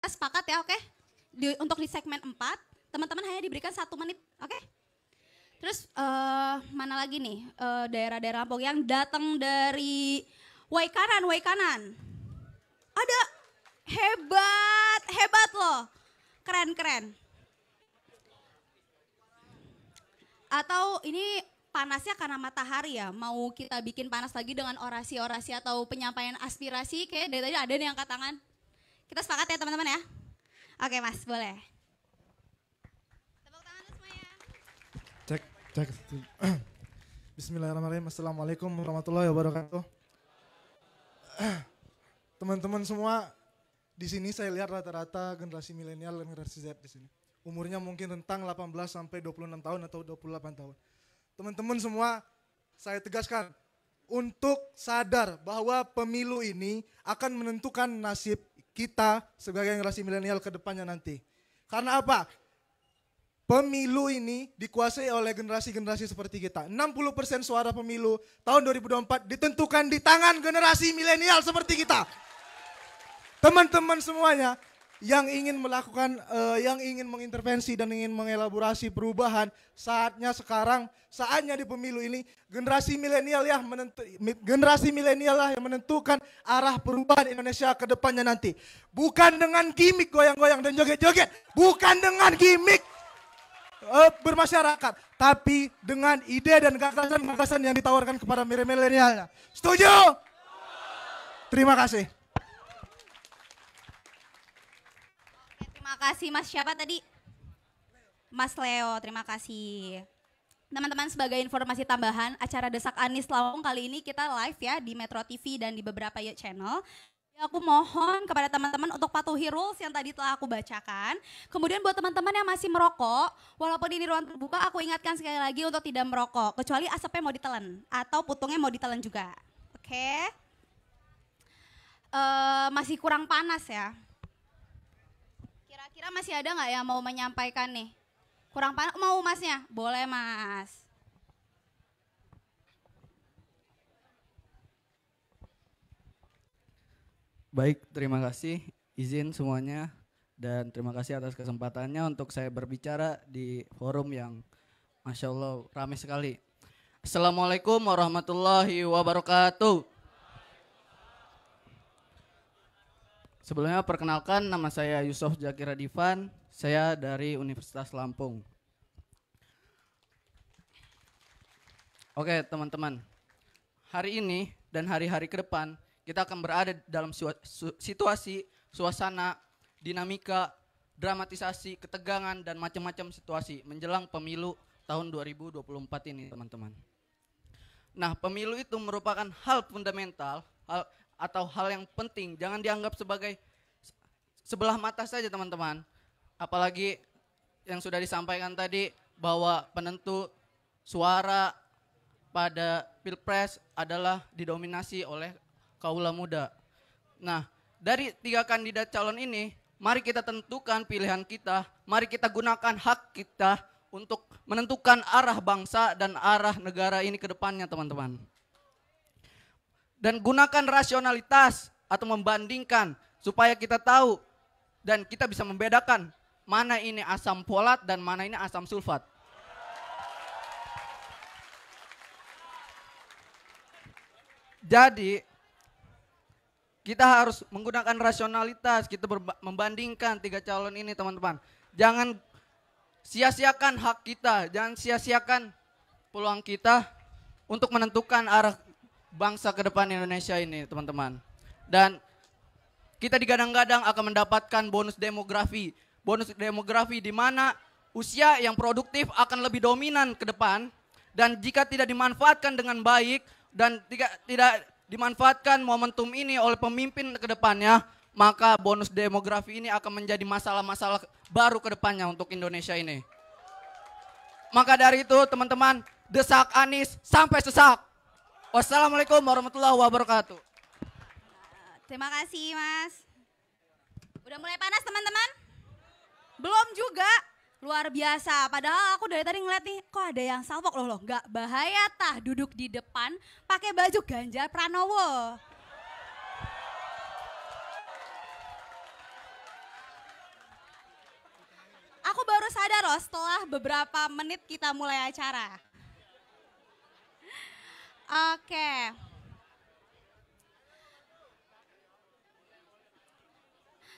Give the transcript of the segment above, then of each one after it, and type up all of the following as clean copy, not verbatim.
sepakat ya, oke? Untuk di segmen 4, teman-teman hanya diberikan 1 menit, oke? Terus mana lagi nih daerah-daerah Lampung yang datang dari Waikanan, Waikanan. Ada, hebat, hebat loh, keren. Atau ini panasnya karena matahari ya, mau kita bikin panas lagi dengan orasi-orasi atau penyampaian aspirasi, kayak dari tadi ada nih yang angkat tangan. Kita sepakat ya teman-teman ya? Oke Mas, boleh. Tepuk tangan semuanya. Cek. Bismillahirrahmanirrahim. Assalamualaikum warahmatullahi wabarakatuh. Teman-teman semua, di sini saya lihat rata-rata generasi milenial dan generasi Z di sini. Umurnya mungkin rentang 18 sampai 26 tahun atau 28 tahun. Teman-teman semua, saya tegaskan untuk sadar bahwa pemilu ini akan menentukan nasib kita sebagai generasi milenial ke depannya nanti. Karena apa? Pemilu ini dikuasai oleh generasi-generasi seperti kita. 60% suara pemilu tahun 2024 ditentukan di tangan generasi milenial seperti kita. Teman-teman semuanya yang ingin melakukan, yang ingin mengintervensi dan ingin mengelaborasi perubahan, saatnya di pemilu ini generasi milenial lah yang menentukan arah perubahan Indonesia ke depannya nanti. Bukan dengan gimmick goyang-goyang dan joget-joget, bukan dengan gimmick bermasyarakat, tapi dengan ide dan gagasan-gagasan yang ditawarkan kepada milenialnya. Setuju? Terima kasih. Terima kasih Mas, siapa tadi? Mas Leo, terima kasih. Teman-teman, sebagai informasi tambahan, acara Desak Anies Lampung kali ini kita live ya di Metro TV dan di beberapa channel. Aku mohon kepada teman-teman untuk patuhi rules yang tadi telah aku bacakan. Kemudian buat teman-teman yang masih merokok, walaupun ini ruang terbuka, aku ingatkan sekali lagi untuk tidak merokok. Kecuali asapnya mau ditelan atau putungnya mau ditelan juga. Oke? Masih kurang panas ya. Kira-kira masih ada nggak yang mau menyampaikan nih? Kurang panas, mau Masnya? Boleh Mas. Baik, terima kasih izin semuanya dan terima kasih atas kesempatannya untuk saya berbicara di forum yang Masya Allah ramai sekali. Assalamualaikum warahmatullahi wabarakatuh. Sebelumnya perkenalkan, nama saya Yusuf Zakir Divan, saya dari Universitas Lampung. Oke teman-teman, hari ini dan hari-hari ke depan kita akan berada dalam situasi, suasana, dinamika, dramatisasi, ketegangan, dan macam-macam situasi menjelang pemilu tahun 2024 ini teman-teman. Nah, pemilu itu merupakan hal fundamental, atau hal yang penting, jangan dianggap sebagai sebelah mata saja teman-teman. Apalagi yang sudah disampaikan tadi bahwa penentu suara pada Pilpres adalah didominasi oleh kaula muda. Nah, dari 3 kandidat calon ini, mari kita tentukan pilihan kita, mari kita gunakan hak kita untuk menentukan arah bangsa dan arah negara ini ke depannya teman-teman. Dan gunakan rasionalitas atau membandingkan supaya kita tahu dan kita bisa membedakan mana ini asam folat dan mana ini asam sulfat. Jadi kita harus menggunakan rasionalitas, kita membandingkan 3 calon ini teman-teman. Jangan sia-siakan hak kita, jangan sia-siakan peluang kita untuk menentukan arah bangsa ke depan Indonesia ini teman-teman. Dan kita digadang-gadang akan mendapatkan bonus demografi. Bonus demografi di mana usia yang produktif akan lebih dominan ke depan. Dan jika tidak dimanfaatkan dengan baik dan tidak dimanfaatkan momentum ini oleh pemimpin ke depannya, maka bonus demografi ini akan menjadi masalah-masalah baru ke depannya untuk Indonesia ini. Maka dari itu teman-teman, desak Anies sampai sesak. Wassalamualaikum warahmatullahi wabarakatuh. Terima kasih Mas. Udah mulai panas teman-teman? Belum juga. Luar biasa, padahal aku dari tadi ngeliat nih, kok ada yang salvok loh, gak bahaya tah duduk di depan pakai baju Ganjar Pranowo. baru sadar loh setelah beberapa menit kita mulai acara. Oke.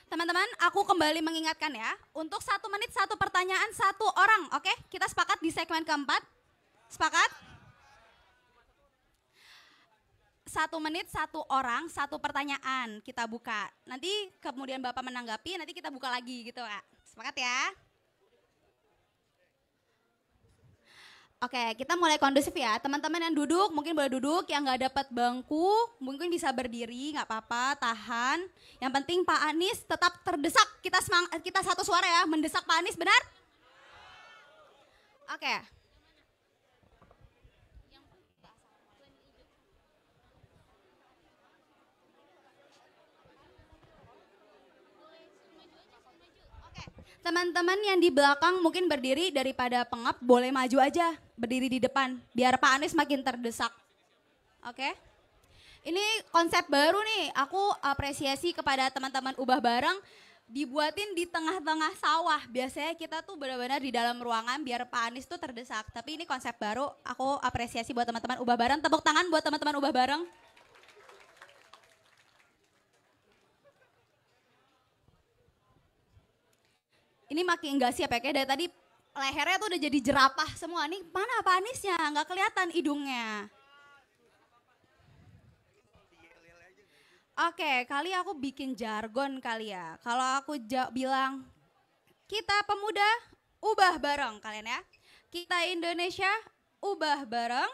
Teman-teman, aku kembali mengingatkan ya, untuk 1 menit 1 pertanyaan 1 orang, oke? Kita sepakat di segmen keempat? Sepakat? 1 menit 1 orang 1 pertanyaan kita buka. Nanti kemudian Bapak menanggapi, nanti kita buka lagi gitu Kak. Sepakat ya? Oke, kita mulai kondusif ya. Teman-teman yang duduk mungkin boleh duduk, yang nggak dapat bangku mungkin bisa berdiri, nggak apa-apa, tahan. Yang penting Pak Anies tetap terdesak. Kita satu suara ya, mendesak Pak Anies, benar? Oke. Teman-teman yang di belakang mungkin berdiri, daripada pengap boleh maju aja, berdiri di depan biar Pak Anies makin terdesak. Oke. Ini konsep baru nih, aku apresiasi kepada teman-teman Ubah Bareng, dibuatin di tengah-tengah sawah. Biasanya kita tuh benar-benar di dalam ruangan biar Pak Anies tuh terdesak. Tapi ini konsep baru, aku apresiasi buat teman-teman Ubah Bareng. Tepuk tangan buat teman-teman Ubah Bareng. Ini makin enggak siap ya, kayak dari tadi lehernya tuh udah jadi jerapah semua. Nih mana Pak Aniesnya, nggak kelihatan hidungnya. Oke, kali aku bikin jargon kali ya. Kalau aku bilang, kita pemuda ubah bareng kalian ya. Kita Indonesia ubah bareng.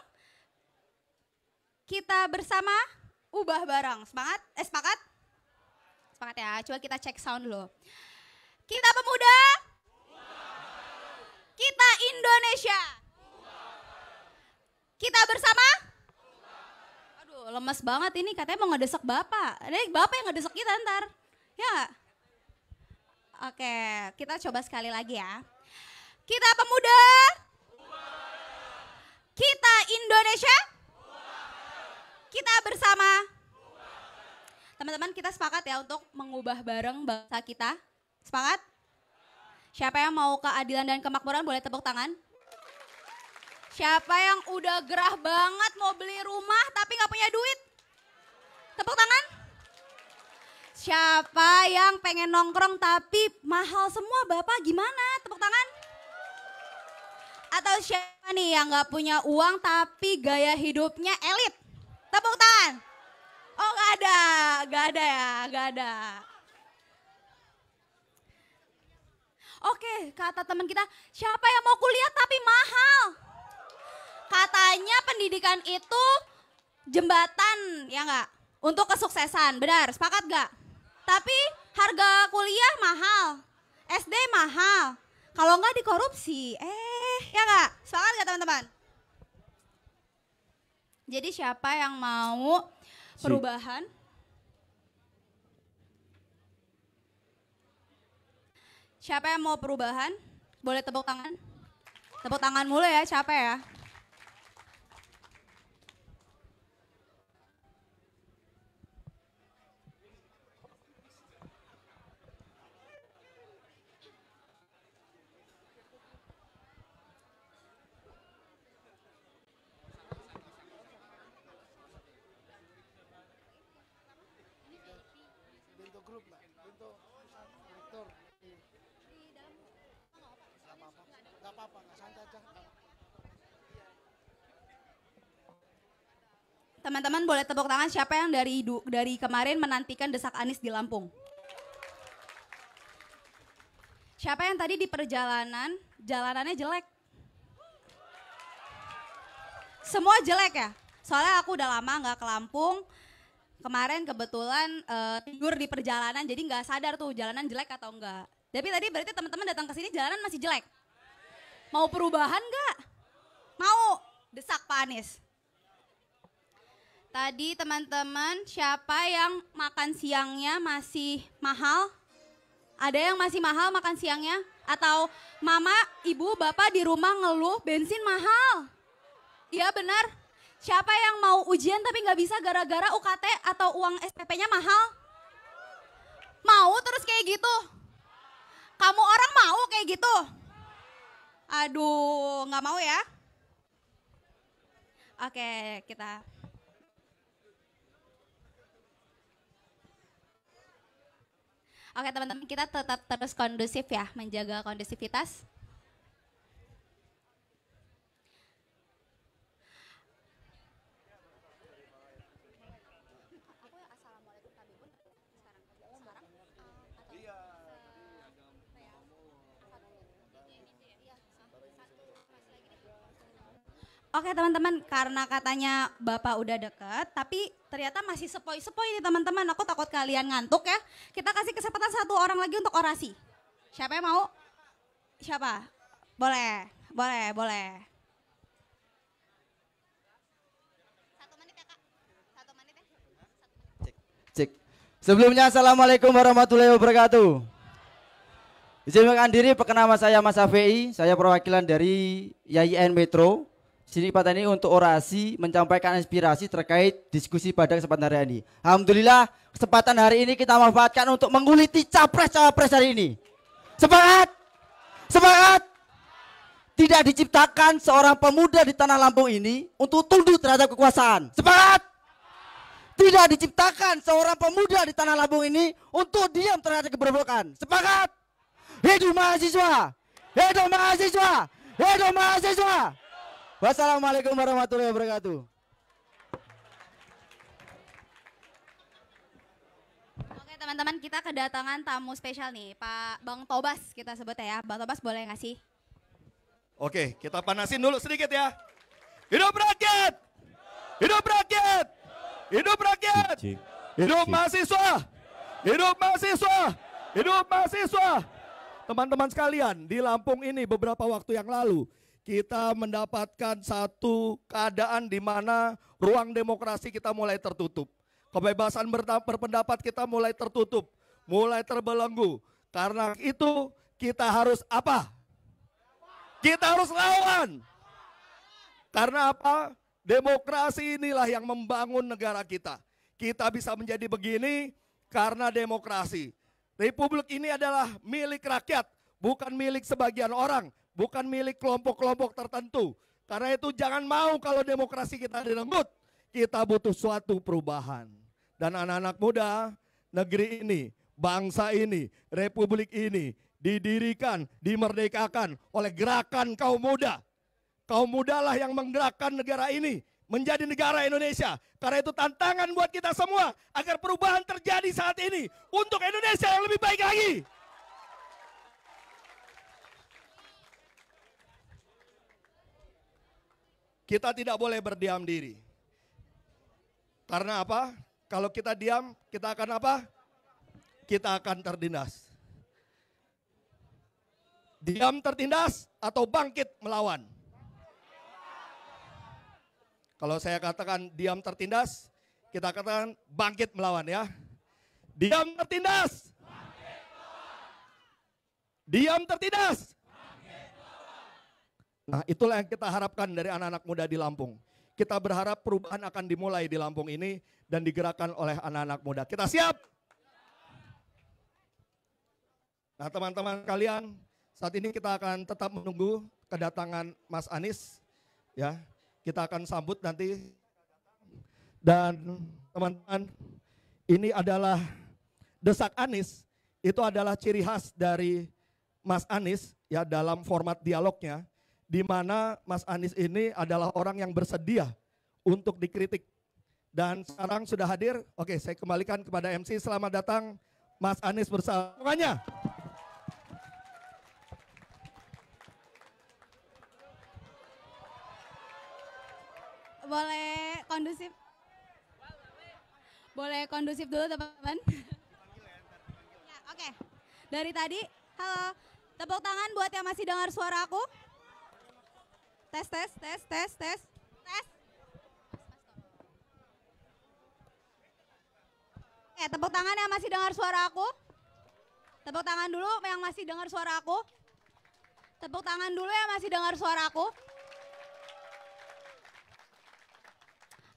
Kita bersama ubah bareng. Semangat? Sepakat? Sepakat ya, coba kita cek sound dulu. Kita pemuda, kita Indonesia, kita bersama. Aduh lemes banget ini, katanya mau ngedesak Bapak. Ini Bapak yang ngedesak kita ntar, ya gak? Oke, kita coba sekali lagi ya. Kita pemuda, kita Indonesia, kita bersama. Teman-teman kita sepakat ya untuk mengubah bareng bangsa kita. Sepakat? Siapa yang mau keadilan dan kemakmuran boleh tepuk tangan? Siapa yang udah gerah banget mau beli rumah tapi gak punya duit? Tepuk tangan. Siapa yang pengen nongkrong tapi mahal semua Bapak gimana? Tepuk tangan. Atau siapa nih yang gak punya uang tapi gaya hidupnya elit? Tepuk tangan. Oh gak ada ya, gak ada. Oke, kata teman kita, siapa yang mau kuliah tapi mahal? Katanya pendidikan itu jembatan, ya enggak? Untuk kesuksesan, benar, sepakat gak? Tapi harga kuliah mahal, SD mahal. Kalau enggak dikorupsi, ya enggak? Sepakat gak teman-teman? Jadi siapa yang mau perubahan? Siapa yang mau perubahan? Boleh tepuk tangan? Tepuk tangan mulu ya, siapa ya? Bentuk grup lah, bentuk direktur. Gak apa-apa, gak santai aja. Teman-teman boleh tepuk tangan siapa yang dari kemarin menantikan desak Anies di Lampung? Siapa yang tadi di perjalanan, jalanannya jelek? Semua jelek ya? Soalnya aku udah lama gak ke Lampung. Kemarin kebetulan tidur di perjalanan jadi gak sadar tuh jalanan jelek atau enggak. Tapi tadi berarti teman-teman datang ke sini jalanan masih jelek. Mau perubahan gak? Mau, desak Pak Anies. Tadi teman-teman siapa yang makan siangnya masih mahal? Ada yang masih mahal makan siangnya? Atau mama, ibu, bapak di rumah ngeluh bensin mahal? Iya benar. Siapa yang mau ujian tapi gak bisa gara-gara UKT atau uang SPP-nya mahal? Mau terus kayak gitu? Kamu orang mau kayak gitu? Aduh, nggak mau ya? Oke, kita. Oke teman-teman, kita tetap terus kondusif ya, menjaga kondusivitas. Oke teman-teman, karena katanya Bapak udah deket, tapi ternyata masih sepoi-sepoi nih teman-teman. Aku takut kalian ngantuk ya. Kita kasih kesempatan satu orang lagi untuk orasi. Siapa yang mau? Siapa? Boleh, boleh, boleh. 1 menit ya Kak, 1 menit ya. Cek. Sebelumnya Assalamualaikum warahmatullahi wabarakatuh. Izin mengenalkan diri, perkenalkan nama saya Mas AVI, saya perwakilan dari YIN Metro. Sini pada ini untuk orasi, menyampaikan inspirasi terkait diskusi pada kesempatan hari ini. Alhamdulillah, kesempatan hari ini kita manfaatkan untuk menguliti capres-cawapres hari ini. Semangat! Semangat! Tidak diciptakan seorang pemuda di tanah Lampung ini untuk tunduk terhadap kekuasaan. Semangat! Tidak diciptakan seorang pemuda di tanah Lampung ini untuk diam terhadap keberblokan. Semangat! Hidup mahasiswa! Hidup mahasiswa! Hidup mahasiswa! Wassalamualaikum warahmatullahi wabarakatuh. Oke teman-teman, kita kedatangan tamu spesial nih, Pak Bang Tobas kita sebut ya. Bang Tobas boleh ngasih? Oke, kita panasin dulu sedikit ya. Hidup rakyat! Hidup rakyat! Hidup rakyat! Hidup mahasiswa! Hidup mahasiswa! Hidup mahasiswa! Teman-teman sekalian, di Lampung ini beberapa waktu yang lalu kita mendapatkan satu keadaan di mana ruang demokrasi kita mulai tertutup. Kebebasan berpendapat kita mulai tertutup, mulai terbelenggu. Karena itu kita harus apa? Kita harus lawan. Karena apa? Demokrasi inilah yang membangun negara kita. Kita bisa menjadi begini karena demokrasi. Republik ini adalah milik rakyat, bukan milik sebagian orang. Bukan milik kelompok-kelompok tertentu. Karena itu jangan mau kalau demokrasi kita direnggut. Kita butuh suatu perubahan. Dan anak-anak muda, negeri ini, bangsa ini, republik ini didirikan, dimerdekakan oleh gerakan kaum muda. Kaum muda lah yang menggerakkan negara ini menjadi negara Indonesia. Karena itu tantangan buat kita semua agar perubahan terjadi saat ini untuk Indonesia yang lebih baik lagi. Kita tidak boleh berdiam diri. Karena apa? Kalau kita diam, kita akan apa? Kita akan tertindas. Diam tertindas atau bangkit melawan? Kalau saya katakan diam tertindas, kita katakan bangkit melawan ya. Diam tertindas. Diam tertindas. Nah, itulah yang kita harapkan dari anak-anak muda di Lampung. Kita berharap perubahan akan dimulai di Lampung ini dan digerakkan oleh anak-anak muda. Kita siap? Nah, teman-teman kalian, saat ini kita akan tetap menunggu kedatangan Mas Anies. Ya, kita akan sambut nanti. Dan teman-teman, ini adalah desak Anies. Itu adalah ciri khas dari Mas Anies ya dalam format dialognya. Di mana Mas Anies ini adalah orang yang bersedia untuk dikritik. Dan sekarang sudah hadir, oke saya kembalikan kepada MC, selamat datang Mas Anies bersama semuanya. Boleh kondusif? Boleh kondusif dulu teman-teman? Ya, oke. Dari tadi, halo, tepuk tangan buat yang masih dengar suara aku. Tes, tes, tes, tes, tes, tes. Oke, tepuk tangan yang masih dengar suara aku. Tepuk tangan dulu yang masih dengar suara aku. Tepuk tangan dulu yang masih dengar suara aku.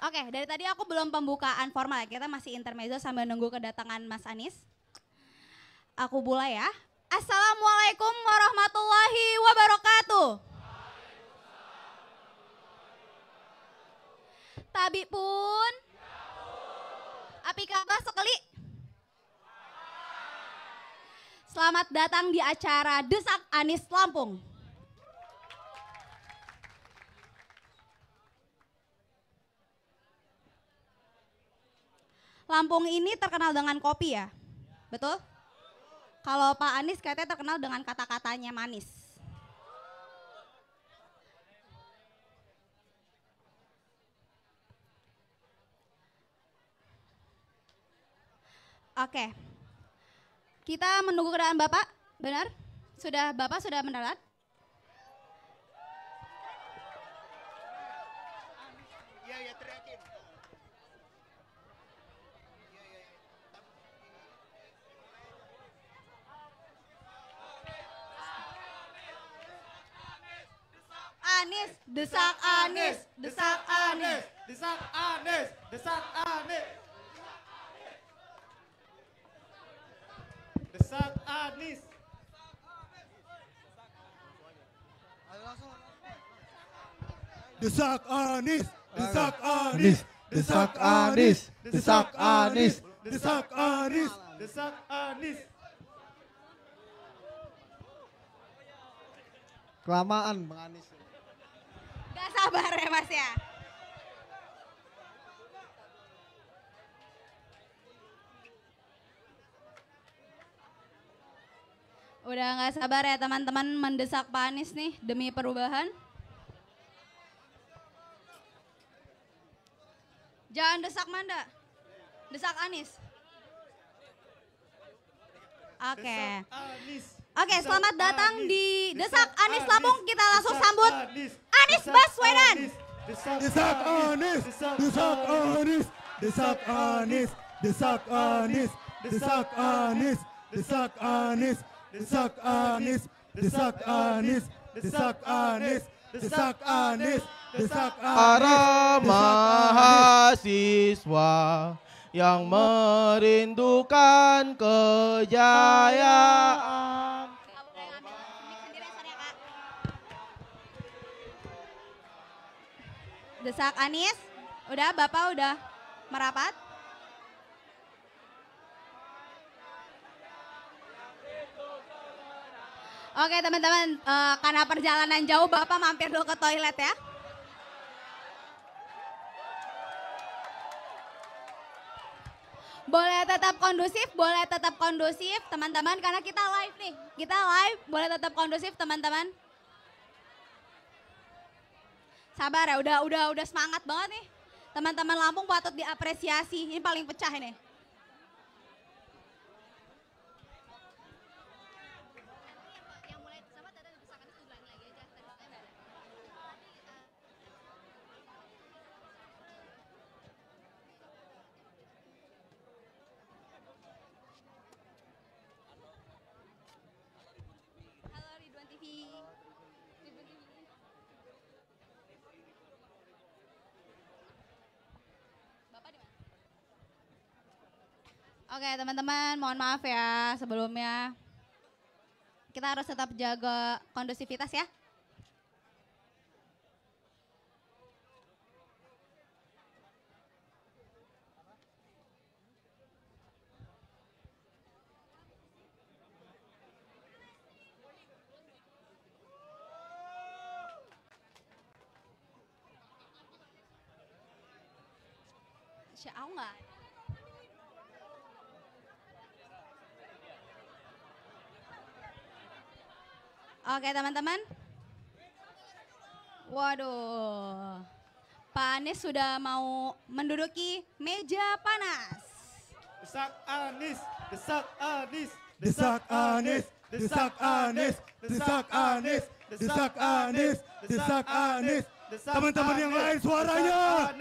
Oke, dari tadi aku belum pembukaan formal. Kita masih intermezzo sambil nunggu kedatangan Mas Anies. Aku mulai ya. Assalamualaikum warahmatullahi wabarakatuh. Abi pun. Api kabah sekali. Selamat datang di acara Desak Anies Lampung. Lampung ini terkenal dengan kopi ya, betul? Kalau Pak Anies katanya terkenal dengan kata-katanya manis. Oke, kita menunggu kedatangan Bapak, benar? Bapak sudah mendarat? Anies, desak Anies, desak Anies, desak Anies, desak Anies. Desak Anies. Desak Anies, desak Anies, desak Anies, desak Anies, desak Anies, desak Anies. Kelamaan Bang Anies. Gak sabar ya Mas ya. Udah gak sabar ya teman-teman mendesak Pak Anies nih demi perubahan. Jangan desak Manda, desak Anies. Oke. Oke, selamat datang di Desak Anies Lampung. Kita langsung sambut Anies Baswedan. Desak Anies, desak Anies, desak Anies, desak Anies, desak Anies, desak Anies, desak Anies, desak Anies, desak Anies, desak Anies, desak Anies. Para mahasiswa yang merindukan kejayaan. Desak Anies, udah Bapak udah merapat? Oke teman-teman, karena perjalanan jauh Bapak mampir dulu ke toilet ya. Boleh tetap kondusif teman-teman karena kita live nih. Kita live, boleh tetap kondusif teman-teman. Sabar ya, udah semangat banget nih. Teman-teman Lampung patut diapresiasi. Ini paling pecah ini. Halo Ridwan TV. Oke teman-teman, mohon maaf ya sebelumnya. Kita harus tetap jaga kondusivitas ya. Siapa enggak? Oke teman-teman. Waduh. Pak Anies sudah mau menduduki meja panas. Desak Anies, desak Anies, Desak Anies, desak Anies, desak Anies, desak Anies, desak Anies. Teman-teman yang lain suaranya.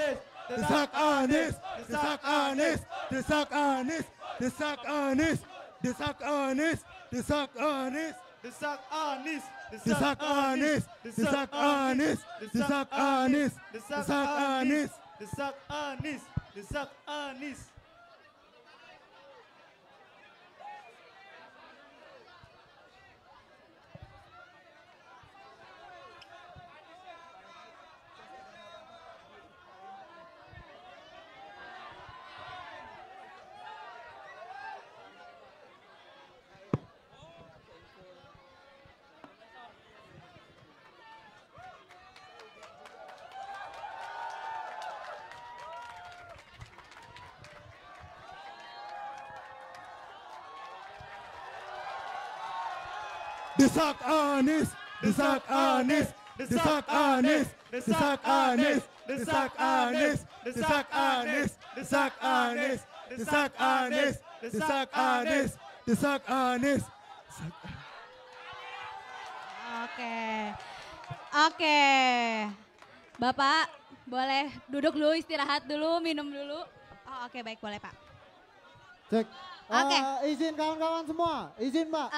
Desak Anies, desak Anies, desak Anies, desak Anies, desak Anies, desak Anies. desak Anies, Desak Anies, desak Anies, desak Anies, desak Anies. desak Anies, desak Anies. Desak Anies, desak Anies, desak Anies, desak Anies, desak Anies, desak Anies, desak Anies, desak Anies, desak Anies, desak Anies. Oke. Oke. Bapak boleh duduk dulu, istirahat dulu, minum dulu. Oh, oke, baik, boleh Pak. Cek. Oke. Izin kawan-kawan semua, izin Mbak.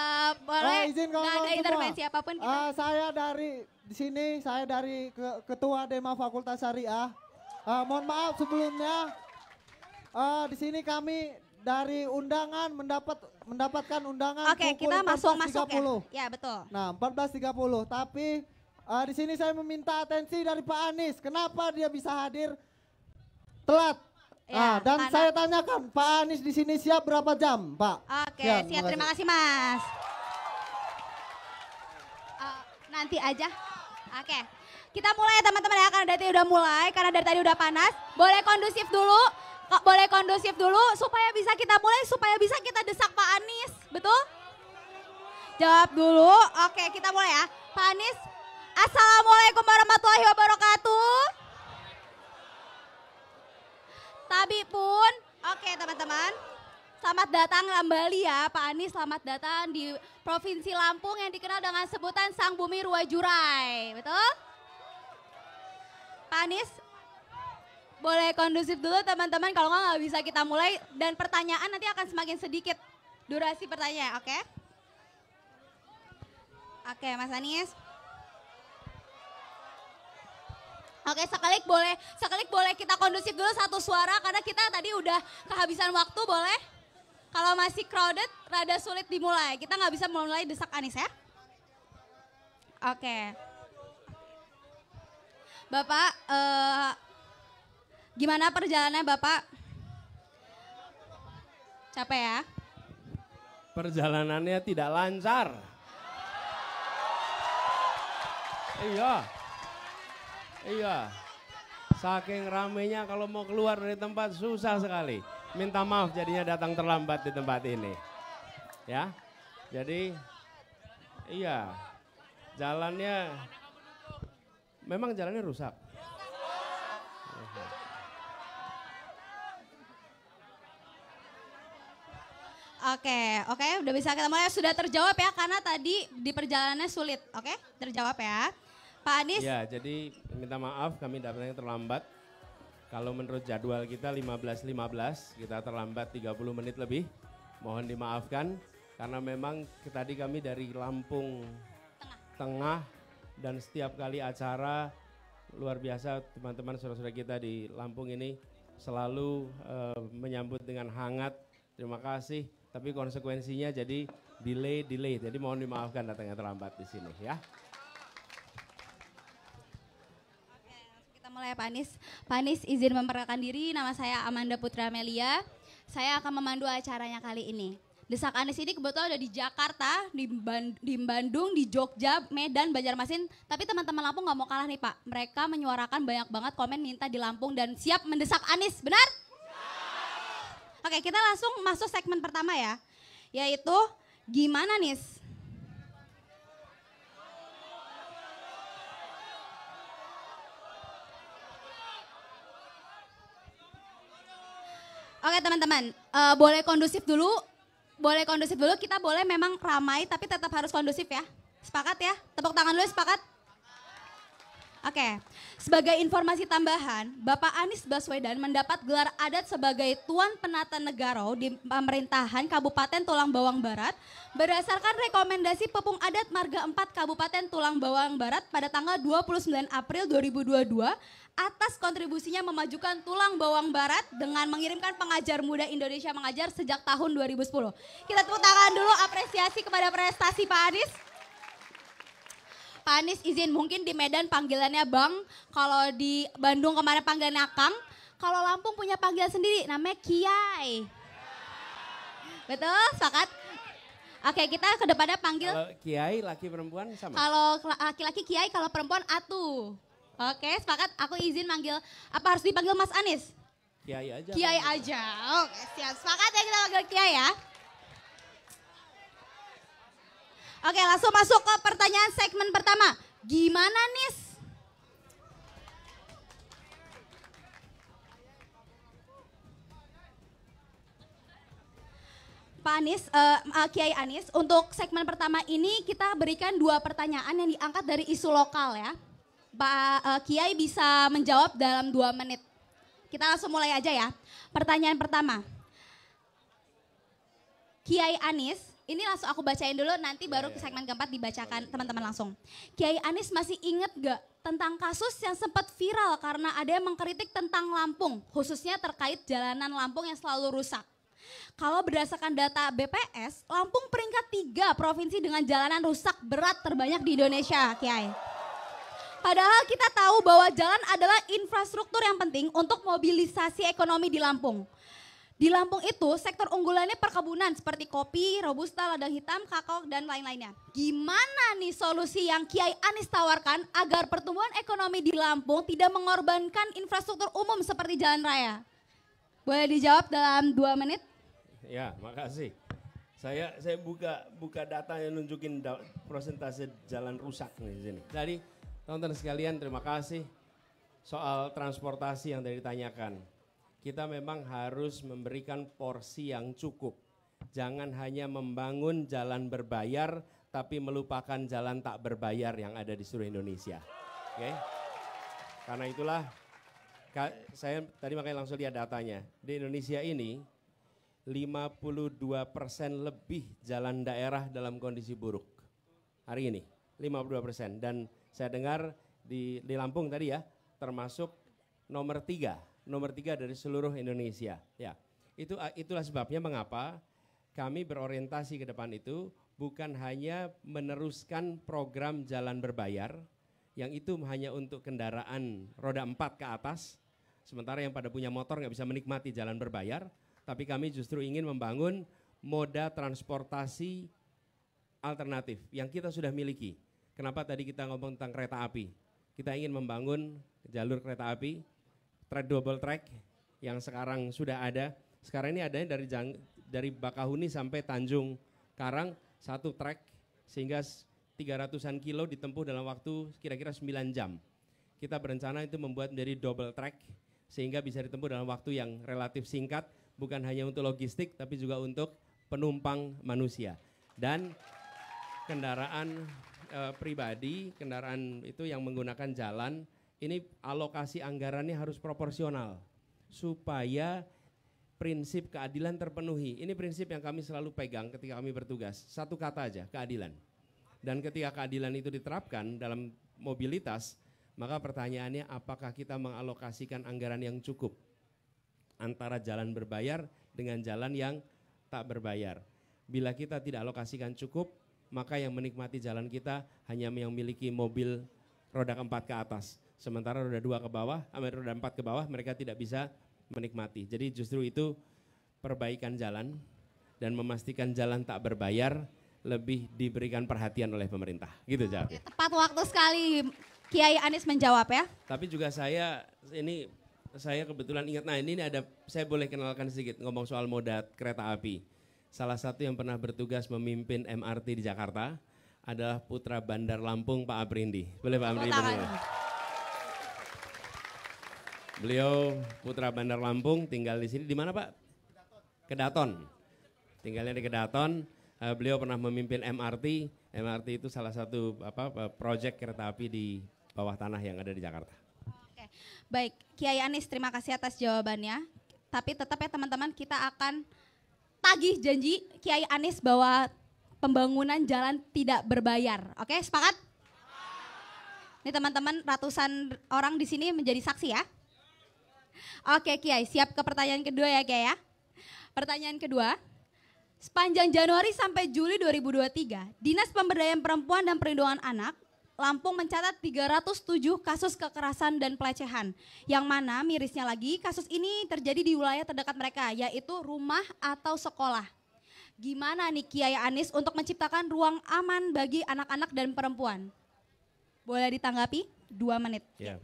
Boleh, izin nggak ada kawan-kawan intervensi semua. apapun kita. Saya dari di sini, saya dari Ketua Dema Fakultas Syariah. Mohon maaf sebelumnya, di sini kami dari undangan mendapatkan undangan Oke, pukul kita masuk ya. 14.30. Ya, betul. Nah, 14.30. Tapi di sini saya meminta atensi dari Pak Anies. Kenapa dia bisa hadir telat? Ya, Dan karena- saya tanyakan, Pak Anies di sini siap berapa jam, Pak? Oke, Sekian, siap. Terima kasih, Mas. Nanti aja. Oke. Kita mulai ya teman-teman ya, karena dari tadi udah mulai, karena dari tadi udah panas. Boleh kondusif dulu, boleh kondusif dulu supaya bisa kita mulai, supaya bisa kita desak Pak Anies. Betul? Jawab dulu. Oke, kita mulai ya. Pak Anies, Assalamualaikum warahmatullahi wabarakatuh. Tabi pun, oke teman-teman. Selamat datang kembali ya Pak Anies, selamat datang di Provinsi Lampung yang dikenal dengan sebutan Sang Bumi Ruwajurai, betul? Pak Anies, boleh kondusif dulu teman-teman, kalau nggak bisa kita mulai. Dan pertanyaan nanti akan semakin sedikit durasi pertanyaan, oke? Oke Mas Anies. Oke, sekali boleh kita kondusif dulu satu suara karena kita tadi udah kehabisan waktu, boleh? Kalau masih crowded, rada sulit dimulai. Kita nggak bisa mulai desak Anies ya. Oke. Bapak, gimana perjalanannya Bapak? Capek ya? Perjalanannya tidak lancar. Iya, saking ramenya kalau mau keluar dari tempat susah sekali. Minta maaf jadinya datang terlambat di tempat ini. Ya, jadi iya, jalannya, memang jalannya rusak. Oke, udah bisa kita mulai. Sudah terjawab ya, karena tadi di perjalanannya sulit. Oke, terjawab ya. Pak Anies. Ya, jadi minta maaf kami datangnya terlambat. Kalau menurut jadwal kita 15.15, kita terlambat 30 menit lebih. Mohon dimaafkan karena memang tadi kami dari Lampung Tengah dan setiap kali acara luar biasa teman-teman saudara-saudara kita di Lampung ini selalu menyambut dengan hangat. Terima kasih. Tapi konsekuensinya jadi delay. Jadi mohon dimaafkan datangnya terlambat di sini ya. Kita mulai ya Pak Anies. Pak Anies izin memperkenalkan diri, nama saya Amanda Putra Amelia. Saya akan memandu acaranya kali ini. Desak Anies ini kebetulan ada di Jakarta, di Bandung, di Jogja, Medan, Banjarmasin. Tapi teman-teman Lampung gak mau kalah nih Pak. Mereka menyuarakan banyak banget komen minta di Lampung dan siap mendesak Anies, benar? Oke, kita langsung masuk segmen pertama ya. Yaitu gimana Nis? Oke teman-teman, boleh kondusif dulu. Kita boleh memang ramai tapi tetap harus kondusif ya. Sepakat ya? Tepuk tangan dulu, sepakat? Oke, sebagai informasi tambahan, Bapak Anies Baswedan mendapat gelar adat sebagai Tuan Penata Negara di pemerintahan Kabupaten Tulang Bawang Barat berdasarkan rekomendasi Pepung Adat Marga 4 Kabupaten Tulang Bawang Barat pada tanggal 29 April 2022 atas kontribusinya memajukan Tulang Bawang Barat dengan mengirimkan pengajar muda Indonesia mengajar sejak tahun 2010. Kita tepuk tangan dulu apresiasi kepada prestasi Pak Anies. Pak Anies izin, mungkin di Medan panggilannya Bang, kalau di Bandung kemarin panggilannya Kang, kalau Lampung punya panggilan sendiri namanya Kiai. Betul, sepakat? Oke, kita ke depannya panggil. Kalau Kiai laki perempuan sama? Kalau laki-laki Kiai, kalau perempuan Atu. Oke, sepakat? Aku izin manggil, apa harus dipanggil Mas Anies? Kiai aja. Kiai aja, oke siap. Sepakat ya kita panggil Kiai ya? Oke, langsung masuk ke pertanyaan segmen pertama. Gimana Nis? Pak Anies, Kiai Anies, untuk segmen pertama ini kita berikan 2 pertanyaan yang diangkat dari isu lokal ya. Pak Kiai bisa menjawab dalam 2 menit. Kita langsung mulai aja ya. Pertanyaan pertama. Kiai Anies, ini langsung aku bacain dulu, nanti baru ke segmen keempat dibacakan teman-teman langsung. Kiai Anies masih ingat gak tentang kasus yang sempat viral karena ada yang mengkritik tentang Lampung, khususnya terkait jalanan Lampung yang selalu rusak. Kalau berdasarkan data BPS, Lampung peringkat 3 provinsi dengan jalanan rusak berat terbanyak di Indonesia, Kiai. Padahal kita tahu bahwa jalan adalah infrastruktur yang penting untuk mobilisasi ekonomi di Lampung. Di Lampung itu sektor unggulannya perkebunan seperti kopi, robusta, lada hitam, kakao, dan lain-lainnya. Gimana nih solusi yang Kiai Anies tawarkan agar pertumbuhan ekonomi di Lampung tidak mengorbankan infrastruktur umum seperti jalan raya? Boleh dijawab dalam 2 menit? Ya, makasih. Saya buka data yang nunjukin persentase jalan rusak nih di sini. Jadi, teman-teman sekalian, terima kasih soal transportasi yang tadi ditanyakan. Kita memang harus memberikan porsi yang cukup. Jangan hanya membangun jalan berbayar, tapi melupakan jalan tak berbayar yang ada di seluruh Indonesia. Oke? Karena itulah, saya tadi makanya langsung lihat datanya. Di Indonesia ini, 52% lebih jalan daerah dalam kondisi buruk. Hari ini, 52%. Dan saya dengar di Lampung tadi ya, termasuk nomor 3 dari seluruh Indonesia. Ya, itulah sebabnya mengapa kami berorientasi ke depan itu bukan hanya meneruskan program jalan berbayar, yang itu hanya untuk kendaraan roda 4 ke atas, sementara yang pada punya motor nggak bisa menikmati jalan berbayar, tapi kami justru ingin membangun moda transportasi alternatif yang kita sudah miliki. Kenapa tadi kita ngomong tentang kereta api? Kita ingin membangun jalur kereta api, double track yang sekarang sudah ada. Sekarang ini adanya dari Bakahuni sampai Tanjung Karang, 1 track sehingga 300-an kilo ditempuh dalam waktu kira-kira 9 jam. Kita berencana itu membuat menjadi double track sehingga bisa ditempuh dalam waktu yang relatif singkat, bukan hanya untuk logistik tapi juga untuk penumpang manusia. Dan kendaraan pribadi, kendaraan itu yang menggunakan jalan, ini alokasi anggarannya harus proporsional supaya prinsip keadilan terpenuhi. Ini prinsip yang kami selalu pegang ketika kami bertugas. 1 kata aja, keadilan. Dan ketika keadilan itu diterapkan dalam mobilitas, maka pertanyaannya apakah kita mengalokasikan anggaran yang cukup antara jalan berbayar dengan jalan yang tak berbayar. Bila kita tidak alokasikan cukup, maka yang menikmati jalan kita hanya yang memiliki mobil roda 4 ke atas. Sementara roda 2 ke bawah, roda 4 ke bawah mereka tidak bisa menikmati. Jadi justru itu perbaikan jalan dan memastikan jalan tak berbayar lebih diberikan perhatian oleh pemerintah. Gitu jawabnya. Tepat waktu sekali Kiai Anies menjawab ya. Tapi juga saya kebetulan ingat, nah ini ada, saya boleh kenalkan sedikit ngomong soal moda kereta api. Salah satu yang pernah bertugas memimpin MRT di Jakarta adalah putra Bandar Lampung Pak Aprindi. Boleh Pak Aprindi? Beliau putra Bandar Lampung, tinggal di sini, di mana Pak? Kedaton. Tinggalnya di Kedaton. Beliau pernah memimpin MRT. MRT itu salah satu proyek kereta api di bawah tanah yang ada di Jakarta. Oke. Baik, Kiai Anies terima kasih atas jawabannya. Tapi tetap ya teman-teman, kita akan tagih janji Kiai Anies bahwa pembangunan jalan tidak berbayar. Oke, sepakat? Ini teman-teman ratusan orang di sini menjadi saksi ya. Oke Kiai, siap ke pertanyaan kedua ya Kiai ya. Pertanyaan kedua, sepanjang Januari sampai Juli 2023, Dinas Pemberdayaan Perempuan dan Perlindungan Anak Lampung mencatat 307 kasus kekerasan dan pelecehan. Yang mana mirisnya lagi kasus ini terjadi di wilayah terdekat mereka, yaitu rumah atau sekolah. Gimana nih Kiai Anies untuk menciptakan ruang aman bagi anak-anak dan perempuan? Boleh ditanggapi? 2 menit. Ya.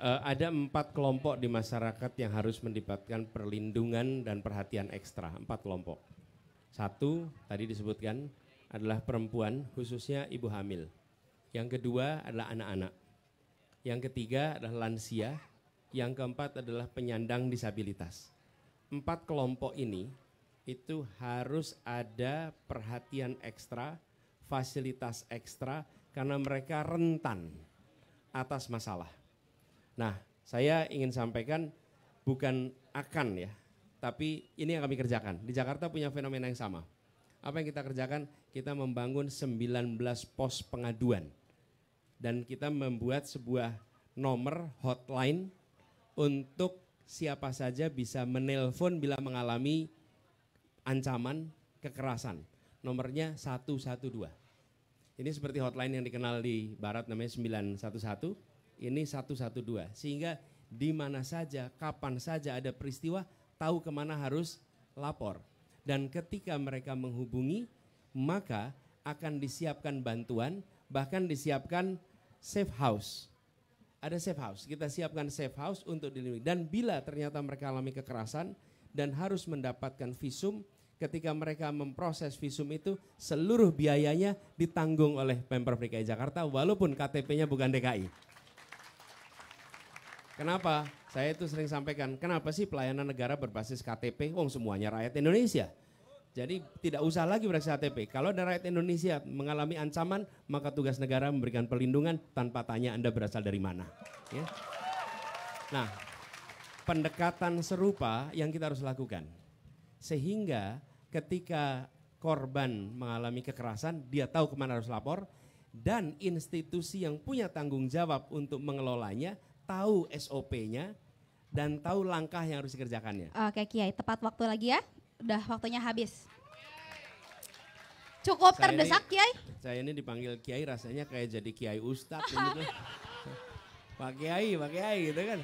Ada 4 kelompok di masyarakat yang harus mendapatkan perlindungan dan perhatian ekstra. 4 kelompok. 1, tadi disebutkan, adalah perempuan, khususnya ibu hamil. Yang kedua adalah anak-anak. Yang ketiga adalah lansia. Yang keempat adalah penyandang disabilitas. 4 kelompok ini itu harus ada perhatian ekstra, fasilitas ekstra, karena mereka rentan atas masalah. Nah, saya ingin sampaikan bukan akan ya, tapi ini yang kami kerjakan. Di Jakarta punya fenomena yang sama. Apa yang kita kerjakan? Kita membangun 19 pos pengaduan. Dan kita membuat sebuah nomor hotline untuk siapa saja bisa menelpon bila mengalami ancaman kekerasan. Nomornya 112. Ini seperti hotline yang dikenal di barat namanya 911. Ini 112. Sehingga di mana saja, kapan saja ada peristiwa, tahu kemana harus lapor. Dan ketika mereka menghubungi, maka akan disiapkan bantuan, bahkan disiapkan safe house. Ada safe house, kita siapkan safe house untuk dilindungi. Dan bila ternyata mereka alami kekerasan dan harus mendapatkan visum, ketika mereka memproses visum itu, seluruh biayanya ditanggung oleh Pemprov DKI Jakarta walaupun KTP-nya bukan DKI. Kenapa? Saya itu sering sampaikan, kenapa sih pelayanan negara berbasis KTP? Wong semuanya rakyat Indonesia. Jadi tidak usah lagi berbasis KTP. Kalau ada rakyat Indonesia mengalami ancaman, maka tugas negara memberikan perlindungan tanpa tanya Anda berasal dari mana. Ya. Nah, pendekatan serupa yang kita harus lakukan. Sehingga ketika korban mengalami kekerasan, dia tahu kemana harus lapor. Dan institusi yang punya tanggung jawab untuk mengelolanya, tahu SOP-nya dan tahu langkah yang harus dikerjakannya. Oke Kiai, tepat waktu lagi ya. Udah waktunya habis. Cukup terdesak Kiai. Saya ini dipanggil Kiai rasanya kayak jadi Kiai Ustadz gitu. Pak Kiai gitu kan.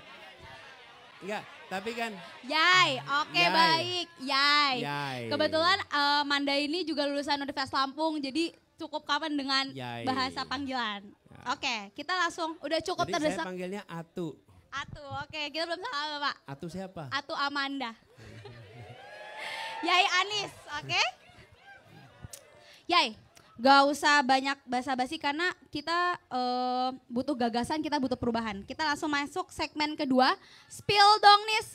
Enggak, tapi kan. Yai, oke Yai. baik. Yai. Yai. Kebetulan Manda ini juga lulusan Universitas Lampung, jadi cukup kapan dengan Yai. bahasa panggilan. Ya. Oke, kita langsung udah cukup Jadi terdesak. saya panggilnya Atu. Atu, oke kita belum salah Pak. Atu siapa? Atu Amanda. Yai Anis, oke? Yai, gak usah banyak basa-basi karena kita butuh gagasan, kita butuh perubahan. Kita langsung masuk segmen kedua, spill dong Nis.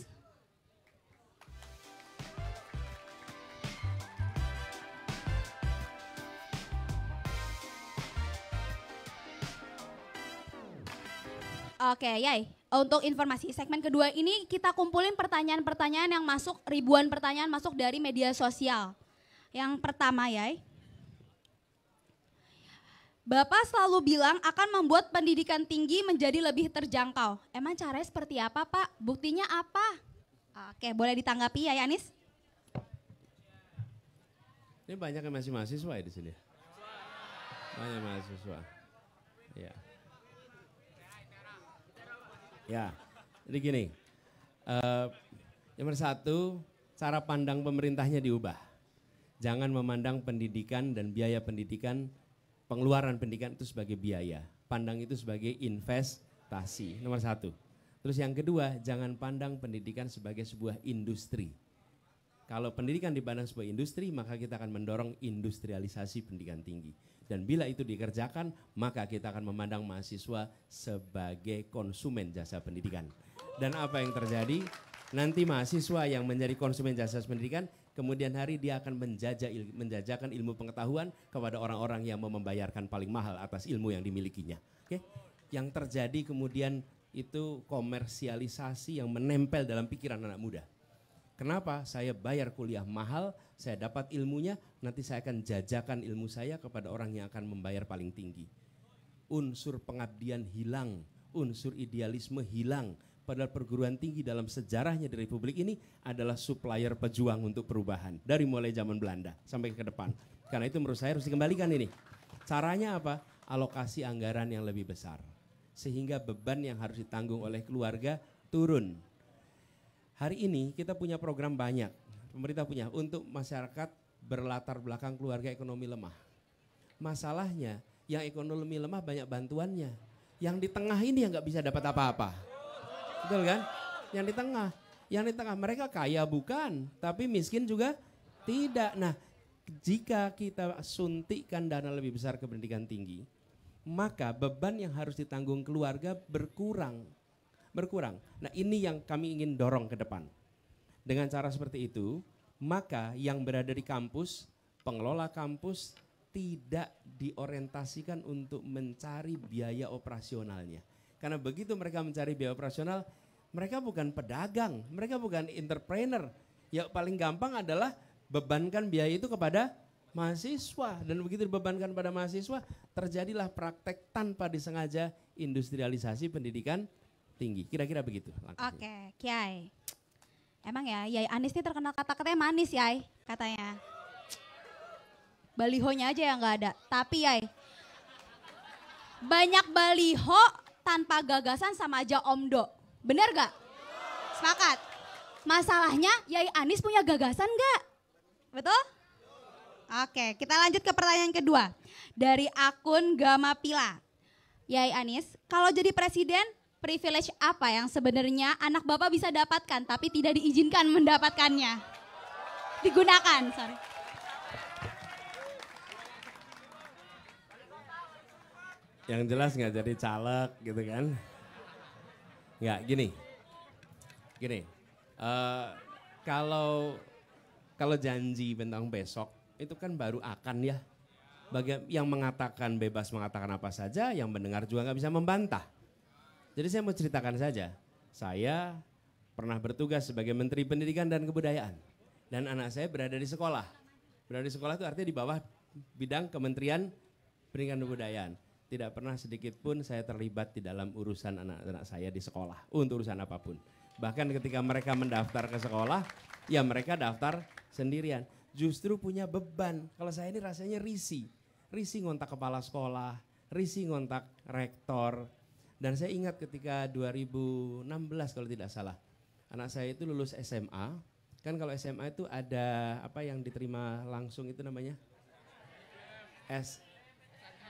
Oke, Yai. Untuk informasi segmen kedua ini kita kumpulin pertanyaan-pertanyaan yang masuk, ribuan pertanyaan masuk dari media sosial. Yang pertama, Yai. Bapak selalu bilang akan membuat pendidikan tinggi menjadi lebih terjangkau. Emang caranya seperti apa, Pak? Buktinya apa? Oke, boleh ditanggapi, Yai Anis? Ini banyak yang masih mahasiswa ya di sini. Banyak mahasiswa. Ya. Ya, jadi gini, nomor satu, cara pandang pemerintahnya diubah. Jangan memandang pendidikan dan biaya pendidikan, pengeluaran pendidikan itu sebagai biaya. Pandang itu sebagai investasi, nomor satu. Terus yang kedua, jangan pandang pendidikan sebagai sebuah industri. Kalau pendidikan dipandang sebagai industri, maka kita akan mendorong industrialisasi pendidikan tinggi. Dan bila itu dikerjakan, maka kita akan memandang mahasiswa sebagai konsumen jasa pendidikan. Dan apa yang terjadi? Nanti mahasiswa yang menjadi konsumen jasa pendidikan, kemudian hari dia akan menjajakan ilmu pengetahuan kepada orang-orang yang mau membayarkan paling mahal atas ilmu yang dimilikinya. Oke? Yang terjadi kemudian itu komersialisasi yang menempel dalam pikiran anak muda. Kenapa? Saya bayar kuliah mahal, saya dapat ilmunya, nanti saya akan jajakan ilmu saya kepada orang yang akan membayar paling tinggi. Unsur pengabdian hilang, unsur idealisme hilang. Padahal perguruan tinggi dalam sejarahnya di Republik ini adalah supplier pejuang untuk perubahan. Dari mulai zaman Belanda sampai ke depan. Karena itu menurut saya harus dikembalikan ini. Caranya apa? Alokasi anggaran yang lebih besar. Sehingga beban yang harus ditanggung oleh keluarga turun. Hari ini kita punya program banyak, pemerintah punya untuk masyarakat berlatar belakang keluarga ekonomi lemah. Masalahnya yang ekonomi lemah banyak bantuannya. Yang di tengah ini yang nggak bisa dapat apa-apa. Betul kan? Yang di tengah mereka kaya bukan, tapi miskin juga tidak. Nah jika kita suntikkan dana lebih besar ke pendidikan tinggi, maka beban yang harus ditanggung keluarga berkurang. Nah ini yang kami ingin dorong ke depan. Dengan cara seperti itu, maka yang berada di kampus, pengelola kampus tidak diorientasikan untuk mencari biaya operasionalnya. Karena begitu mereka mencari biaya operasional, mereka bukan pedagang, mereka bukan entrepreneur. Yang paling gampang adalah bebankan biaya itu kepada mahasiswa. Dan begitu dibebankan pada mahasiswa, terjadilah praktek tanpa disengaja industrialisasi pendidikan tinggi. Kira-kira begitu. Oke, Kiai. Emang ya, Yai Anies ini terkenal kata-katanya manis, Yai, katanya. Balihonya aja yang nggak ada. Tapi Yai, banyak baliho tanpa gagasan sama aja omdo. Bener gak? Sepakat? Masalahnya Yai Anies punya gagasan gak? Betul? Oke, kita lanjut ke pertanyaan kedua. Dari akun Gamapila. Yai Anies, kalau jadi presiden, privilege apa yang sebenarnya anak Bapak bisa dapatkan tapi tidak diizinkan mendapatkannya? Digunakan, sorry. Yang jelas nggak jadi caleg gitu kan. Nggak, gini. Kalau janji tentang besok itu kan baru akan ya. Bagi yang mengatakan bebas mengatakan apa saja, yang mendengar juga nggak bisa membantah. Jadi saya mau ceritakan saja, saya pernah bertugas sebagai Menteri Pendidikan dan Kebudayaan. Dan anak saya berada di sekolah. Berada di sekolah itu artinya di bawah bidang Kementerian Pendidikan dan Kebudayaan. Tidak pernah sedikit pun saya terlibat di dalam urusan anak-anak saya di sekolah, untuk urusan apapun. Bahkan ketika mereka mendaftar ke sekolah, ya mereka daftar sendirian. Justru punya beban, kalau saya ini rasanya risih. Risih ngontak kepala sekolah, risih ngontak rektor. Dan saya ingat ketika 2016 kalau tidak salah, anak saya itu lulus SMA. Kan kalau SMA itu ada apa yang diterima langsung itu namanya?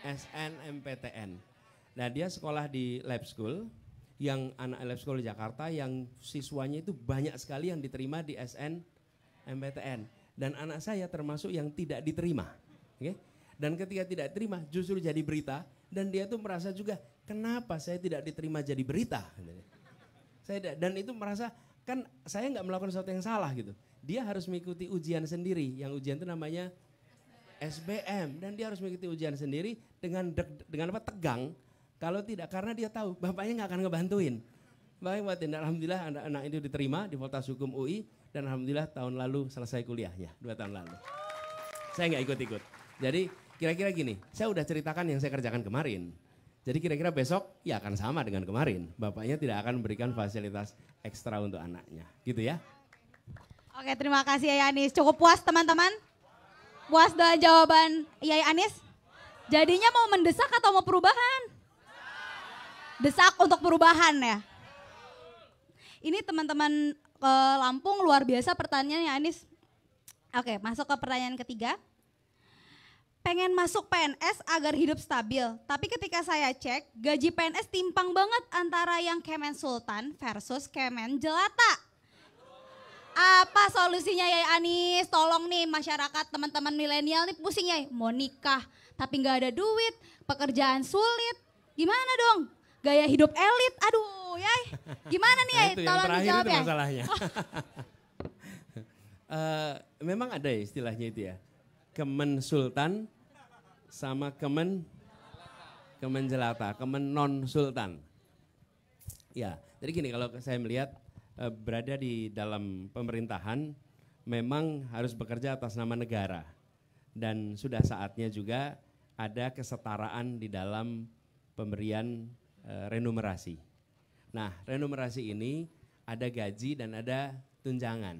SNMPTN. Nah dia sekolah di lab school, yang anak lab school di Jakarta yang siswanya itu banyak sekali yang diterima di SNMPTN. Dan anak saya termasuk yang tidak diterima. Okay? Dan ketika tidak diterima justru jadi berita. Dan dia tuh merasa juga, kenapa saya tidak diterima jadi berita? Dan itu merasa, kan saya nggak melakukan sesuatu yang salah gitu. Dia harus mengikuti ujian sendiri, yang ujian itu namanya SBM. Dan dia harus mengikuti ujian sendiri dengan tegang. Kalau tidak, karena dia tahu bapaknya nggak akan ngebantuin. Alhamdulillah anak-anak itu diterima di Fakultas Hukum UI. Dan alhamdulillah tahun lalu selesai kuliahnya, 2 tahun lalu. Saya nggak ikut-ikut. Jadi kira-kira gini, saya udah ceritakan yang saya kerjakan kemarin. Jadi kira-kira besok ya akan sama dengan kemarin. Bapaknya tidak akan memberikan fasilitas ekstra untuk anaknya. Gitu ya. Oke, terima kasih Yai Anies. Cukup puas teman-teman? Puas dengan jawaban Yai Anies? Jadinya mau mendesak atau mau perubahan? Desak untuk perubahan ya. Ini teman-teman Lampung luar biasa pertanyaannya Anies. Oke, masuk ke pertanyaan ketiga. Pengen masuk PNS agar hidup stabil, tapi ketika saya cek gaji PNS timpang banget antara yang Kemen Sultan versus Kemen Jelata. Apa solusinya Yai Anies? Tolong nih masyarakat teman-teman milenial nih pusing ya, mau nikah tapi nggak ada duit, pekerjaan sulit, gimana dong? Gaya hidup elit, aduh Yai, gimana nih Yai? Tolong dijawab ya. Masalahnya. Memang ada ya istilahnya itu ya. Kemen Sultan sama Kemen Jelata, Kemen non Sultan. Ya, jadi gini kalau saya melihat berada di dalam pemerintahan memang harus bekerja atas nama negara. Dan sudah saatnya juga ada kesetaraan di dalam pemberian remunerasi. Nah, remunerasi ini ada gaji dan ada tunjangan.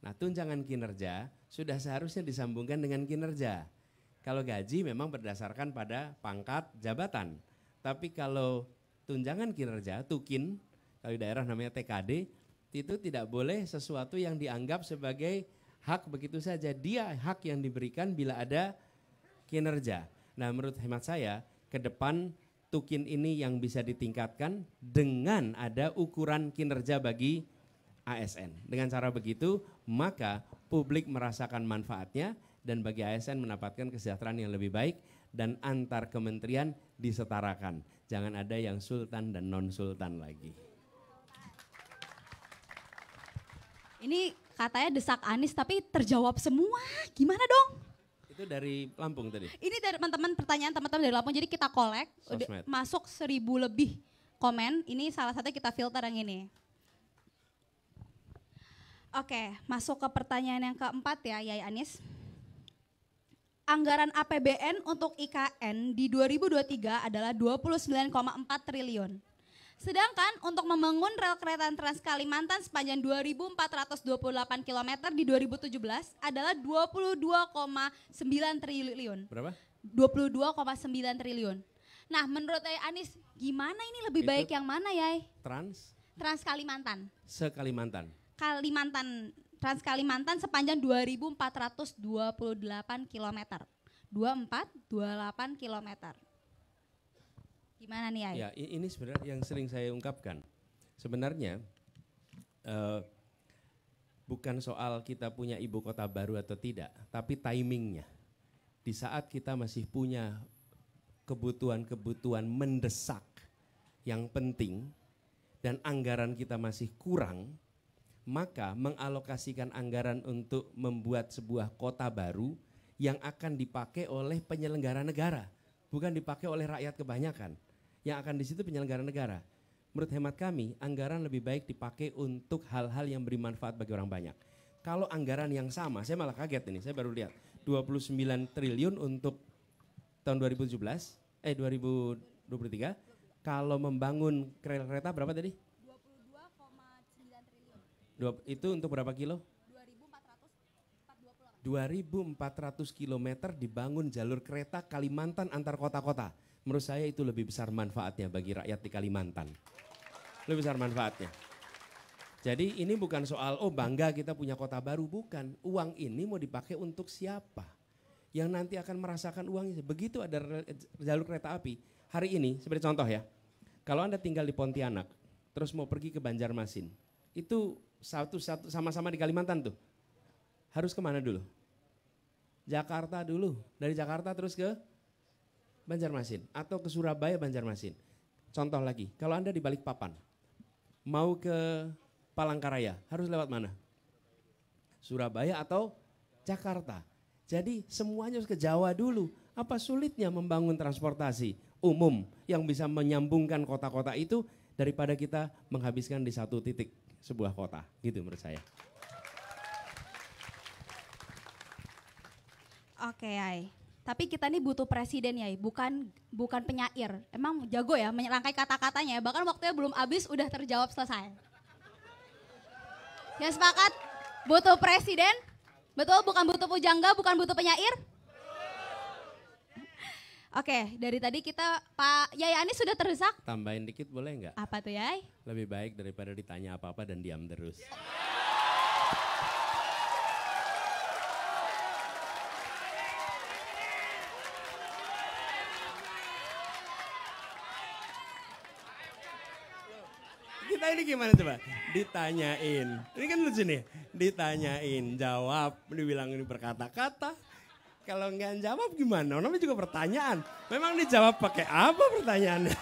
Nah, tunjangan kinerja sudah seharusnya disambungkan dengan kinerja. Kalau gaji memang berdasarkan pada pangkat jabatan. Tapi kalau tunjangan kinerja, tukin, kalau di daerah namanya TKD, itu tidak boleh sesuatu yang dianggap sebagai hak begitu saja. Dia hak yang diberikan bila ada kinerja. Nah menurut hemat saya, ke depan tukin ini yang bisa ditingkatkan dengan ada ukuran kinerja bagi ASN. Dengan cara begitu, maka publik merasakan manfaatnya dan bagi ASN mendapatkan kesejahteraan yang lebih baik dan antar kementerian disetarakan. Jangan ada yang sultan dan non sultan lagi. Ini katanya desak Anies tapi terjawab semua. Gimana dong? Itu dari Lampung tadi. Ini dari teman-teman pertanyaan teman-teman dari Lampung. Jadi kita kolek, Sosmed. masuk 1000 lebih komen. Ini salah satu kita filter yang ini. Oke, masuk ke pertanyaan yang keempat ya, Yai Anies. Anggaran APBN untuk IKN di 2023 adalah 29,4 triliun. Sedangkan untuk membangun rel kereta Trans Kalimantan sepanjang 2.428 km di 2017 adalah 22,9 triliun. Berapa? 22,9 triliun. Nah, menurut Yai Anies, gimana ini lebih Itu baik yang mana, Yai? Trans Kalimantan. Se-Kalimantan. Trans Kalimantan sepanjang 2.428 km. 2428 km. Gimana nih, Yai? Ya, ini sebenarnya yang sering saya ungkapkan. Sebenarnya bukan soal kita punya ibu kota baru atau tidak, tapi timingnya. Di saat kita masih punya kebutuhan-kebutuhan mendesak yang penting dan anggaran kita masih kurang, maka mengalokasikan anggaran untuk membuat sebuah kota baru yang akan dipakai oleh penyelenggara negara, bukan dipakai oleh rakyat kebanyakan. Yang akan di situ penyelenggara negara. Menurut hemat kami, anggaran lebih baik dipakai untuk hal-hal yang beri manfaat bagi orang banyak. Kalau anggaran yang sama, saya malah kaget ini, saya baru lihat 29 triliun untuk tahun 2023, kalau membangun kereta berapa tadi? 22,9 triliun. Itu untuk berapa kilo? 2.400 kilometer dibangun jalur kereta Kalimantan antar kota-kota. Menurut saya itu lebih besar manfaatnya bagi rakyat di Kalimantan. Lebih besar manfaatnya. Jadi ini bukan soal bangga kita punya kota baru, bukan. Uang ini mau dipakai untuk siapa? Yang nanti akan merasakan uangnya. Begitu ada jalur kereta api. Hari ini seperti contoh ya. Kalau Anda tinggal di Pontianak, terus mau pergi ke Banjarmasin. Itu satu sama-sama di Kalimantan tuh. Harus kemana dulu? Jakarta dulu. Dari Jakarta terus ke Banjarmasin atau ke Surabaya Banjarmasin. Contoh lagi, kalau Anda di Balikpapan, mau ke Palangkaraya, harus lewat mana? Surabaya atau Jakarta. Jadi semuanya harus ke Jawa dulu. Apa sulitnya membangun transportasi umum yang bisa menyambungkan kota-kota itu daripada kita menghabiskan di satu titik sebuah kota, gitu menurut saya. Oke, Yai. Tapi kita nih butuh presiden, Yai, bukan penyair. Emang jago ya merangkai kata-katanya, bahkan waktunya belum habis udah terjawab selesai. Ya sepakat? Butuh presiden? Betul, bukan butuh pujangga, bukan butuh penyair? Oke, dari tadi kita Pak Yai Anies sudah terdesak. Tambahin dikit boleh nggak? Apa tuh, Yai? Lebih baik daripada ditanya apa-apa dan diam terus. Kita ini gimana coba? Ditanyain. Ini kan lucu nih. Ditanyain, jawab, dibilang ini berkata-kata. Kalau nggak jawab gimana? Namanya juga pertanyaan. Memang dijawab pakai apa pertanyaannya?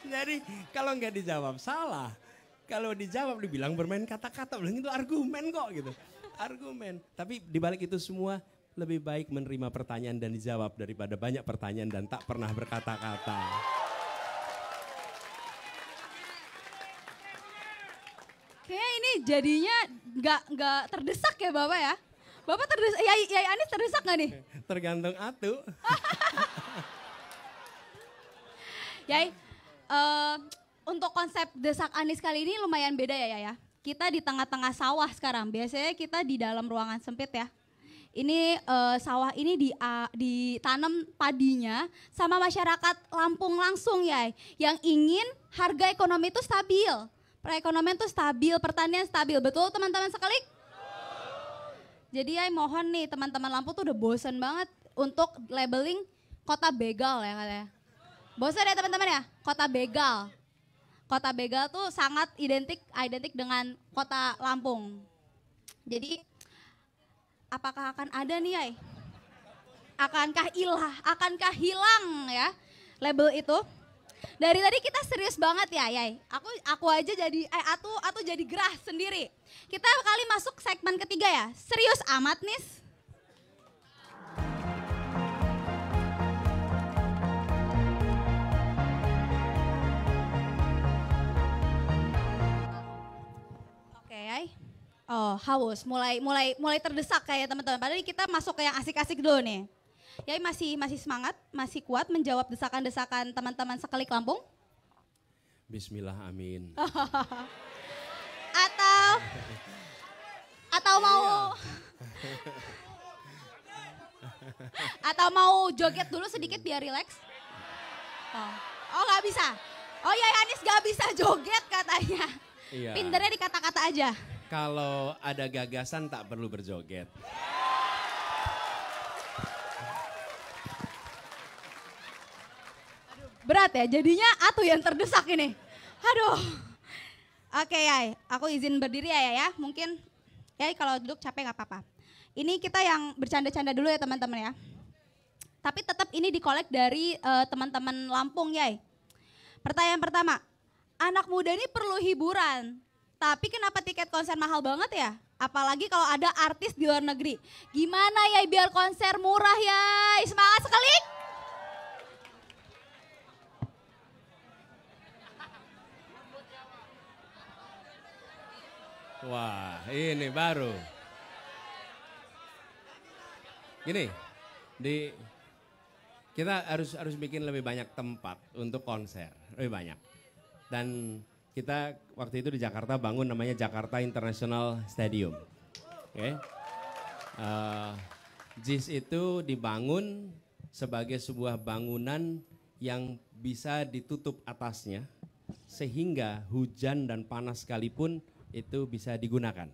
Jadi kalau nggak dijawab salah. Kalau dijawab dibilang bermain kata-kata. Bilang itu argumen kok gitu. Argumen. Tapi dibalik itu semua lebih baik menerima pertanyaan dan dijawab daripada banyak pertanyaan dan tak pernah berkata-kata. Kayaknya ini jadinya nggak terdesak ya Bapak ya? Bapak terdesak, Yai Anies terdesak nggak nih? Tergantung atu. Yai, untuk konsep desak Anies kali ini lumayan beda ya. Kita di tengah-tengah sawah sekarang, biasanya kita di dalam ruangan sempit ya. Ini sawah ini ditanam padinya sama masyarakat Lampung langsung ya, yang ingin harga ekonomi itu stabil. Perekonomian itu stabil, pertanian stabil, betul teman-teman sekali? Jadi ya mohon nih teman-teman Lampung tuh udah bosen banget untuk labeling kota begal ya katanya. Bosen ya teman-teman ya, kota begal. Kota begal tuh sangat identik dengan kota Lampung. Jadi apakah akan ada nih Yai? Akankah hilang ya label itu? Dari tadi kita serius banget ya Yai. Aku aja jadi Atu jadi gerah sendiri. Kita kali masuk segmen ketiga ya. Serius amat Nis. Oke Yai. Oh haus, mulai terdesak kayak teman-teman. Padahal kita masuk ke yang asik-asik dulu nih. Yai masih semangat, masih kuat menjawab desakan-desakan teman-teman sekelik Lampung? Bismillah, amin. atau mau joget dulu sedikit biar rileks? Oh nggak bisa. Oh ya Anis nggak bisa joget katanya. Iya. Pinternya di kata-kata aja. Kalau ada gagasan tak perlu berjoget. Berat ya, jadinya Atu yang terdesak ini. Aduh. Oke Yai, aku izin berdiri ya. Mungkin Yai kalau duduk capek gak apa-apa. Ini kita yang bercanda-canda dulu ya teman-teman ya. Tapi tetap ini dikolek dari teman-teman Lampung Yai. Pertanyaan pertama, anak muda ini perlu hiburan. Tapi kenapa tiket konser mahal banget ya? Apalagi kalau ada artis di luar negeri. Gimana Yai biar konser murah Yai? Semangat sekali. Wah, ini baru. Gini, kita harus bikin lebih banyak tempat untuk konser, lebih banyak. Dan kita waktu itu di Jakarta bangun namanya Jakarta International Stadium. Oke. JIS itu dibangun sebagai sebuah bangunan yang bisa ditutup atasnya sehingga hujan dan panas sekalipun itu bisa digunakan.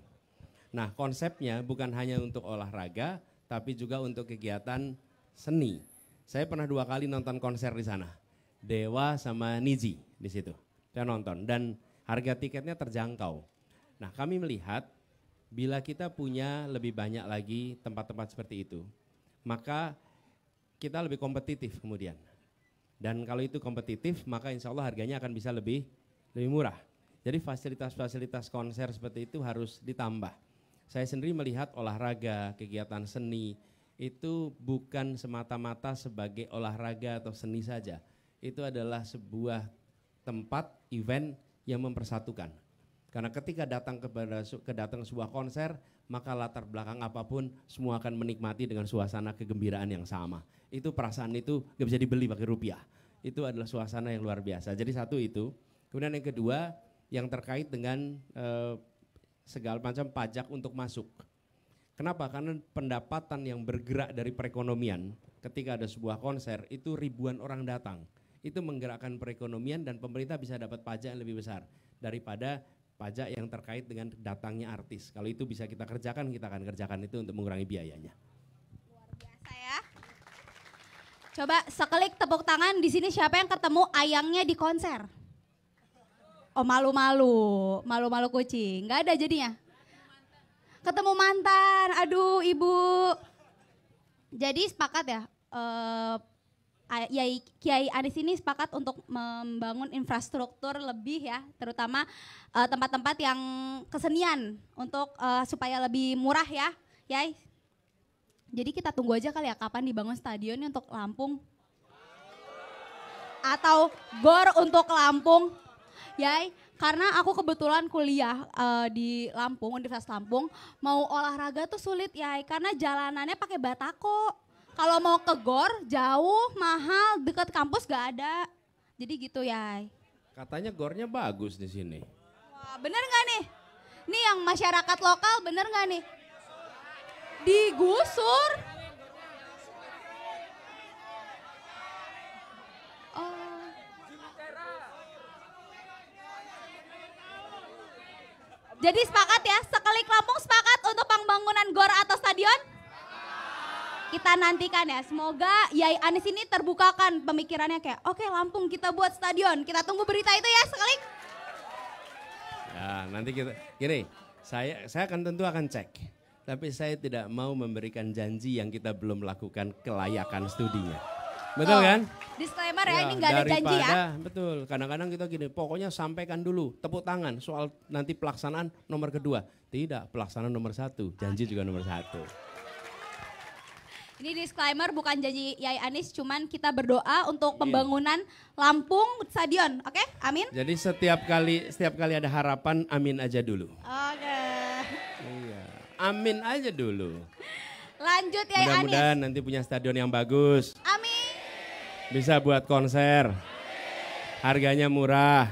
Nah, konsepnya bukan hanya untuk olahraga, tapi juga untuk kegiatan seni. Saya pernah 2 kali nonton konser di sana, Dewa sama Niji di situ. Saya nonton dan harga tiketnya terjangkau. Nah, kami melihat bila kita punya lebih banyak lagi tempat-tempat seperti itu, maka kita lebih kompetitif kemudian. Dan kalau itu kompetitif, maka insya Allah harganya akan bisa lebih murah. Jadi fasilitas-fasilitas konser seperti itu harus ditambah. Saya sendiri melihat olahraga, kegiatan seni itu bukan semata-mata sebagai olahraga atau seni saja. Itu adalah sebuah tempat event yang mempersatukan. Karena ketika datang ke sebuah konser, maka latar belakang apapun semua akan menikmati dengan suasana kegembiraan yang sama. Itu perasaan itu gak bisa dibeli pakai rupiah. Itu adalah suasana yang luar biasa. Jadi satu itu. Kemudian yang kedua, yang terkait dengan segala macam pajak untuk masuk. Kenapa? Karena pendapatan yang bergerak dari perekonomian ketika ada sebuah konser itu ribuan orang datang. Itu menggerakkan perekonomian dan pemerintah bisa dapat pajak yang lebih besar daripada pajak yang terkait dengan datangnya artis. Kalau itu bisa kita kerjakan, kita akan kerjakan itu untuk mengurangi biayanya. Luar biasa ya. Coba sekelik tepuk tangan di sini siapa yang ketemu ayangnya di konser? Oh malu-malu kucing, nggak ada jadinya. Ketemu mantan, aduh ibu. Jadi sepakat ya, Kiai Anies ini sepakat untuk membangun infrastruktur lebih ya, terutama tempat-tempat yang kesenian untuk supaya lebih murah ya, Yai. Jadi kita tunggu aja kali ya kapan dibangun stadionnya untuk Lampung. Atau GOR untuk Lampung. Yai, karena aku kebetulan kuliah di Lampung, Universitas Lampung, mau olahraga tuh sulit Yai, karena jalanannya pakai batako. Kalau mau ke GOR jauh, mahal, dekat kampus gak ada. Jadi gitu Yai. Katanya GOR-nya bagus di sini. Wah, bener gak nih? Ini yang masyarakat lokal bener gak nih? Digusur. Jadi sepakat ya, sekelik Lampung sepakat untuk pembangunan GOR atau stadion? Kita nantikan ya, semoga Yai Anies ini terbukakan pemikirannya kayak, oke Lampung kita buat stadion, kita tunggu berita itu ya sekelik. Ya nanti kita, gini, saya akan tentu akan cek. Tapi saya tidak mau memberikan janji yang kita belum lakukan kelayakan studinya. Betul kan? Disclaimer ya, ini nggak ada janji ya. Betul, kadang-kadang kita gini, pokoknya sampaikan dulu, tepuk tangan soal nanti pelaksanaan nomor kedua. Tidak, pelaksanaan nomor 1, janji juga nomor 1. Ini disclaimer bukan janji Yai Anis, cuman kita berdoa untuk pembangunan Lampung Stadion, oke? Amin. Jadi setiap kali ada harapan, amin aja dulu. Oke. Iya, amin aja dulu. Lanjut Yai Anis. Mudah-mudahan nanti punya stadion yang bagus. Amin. Bisa buat konser. Harganya murah.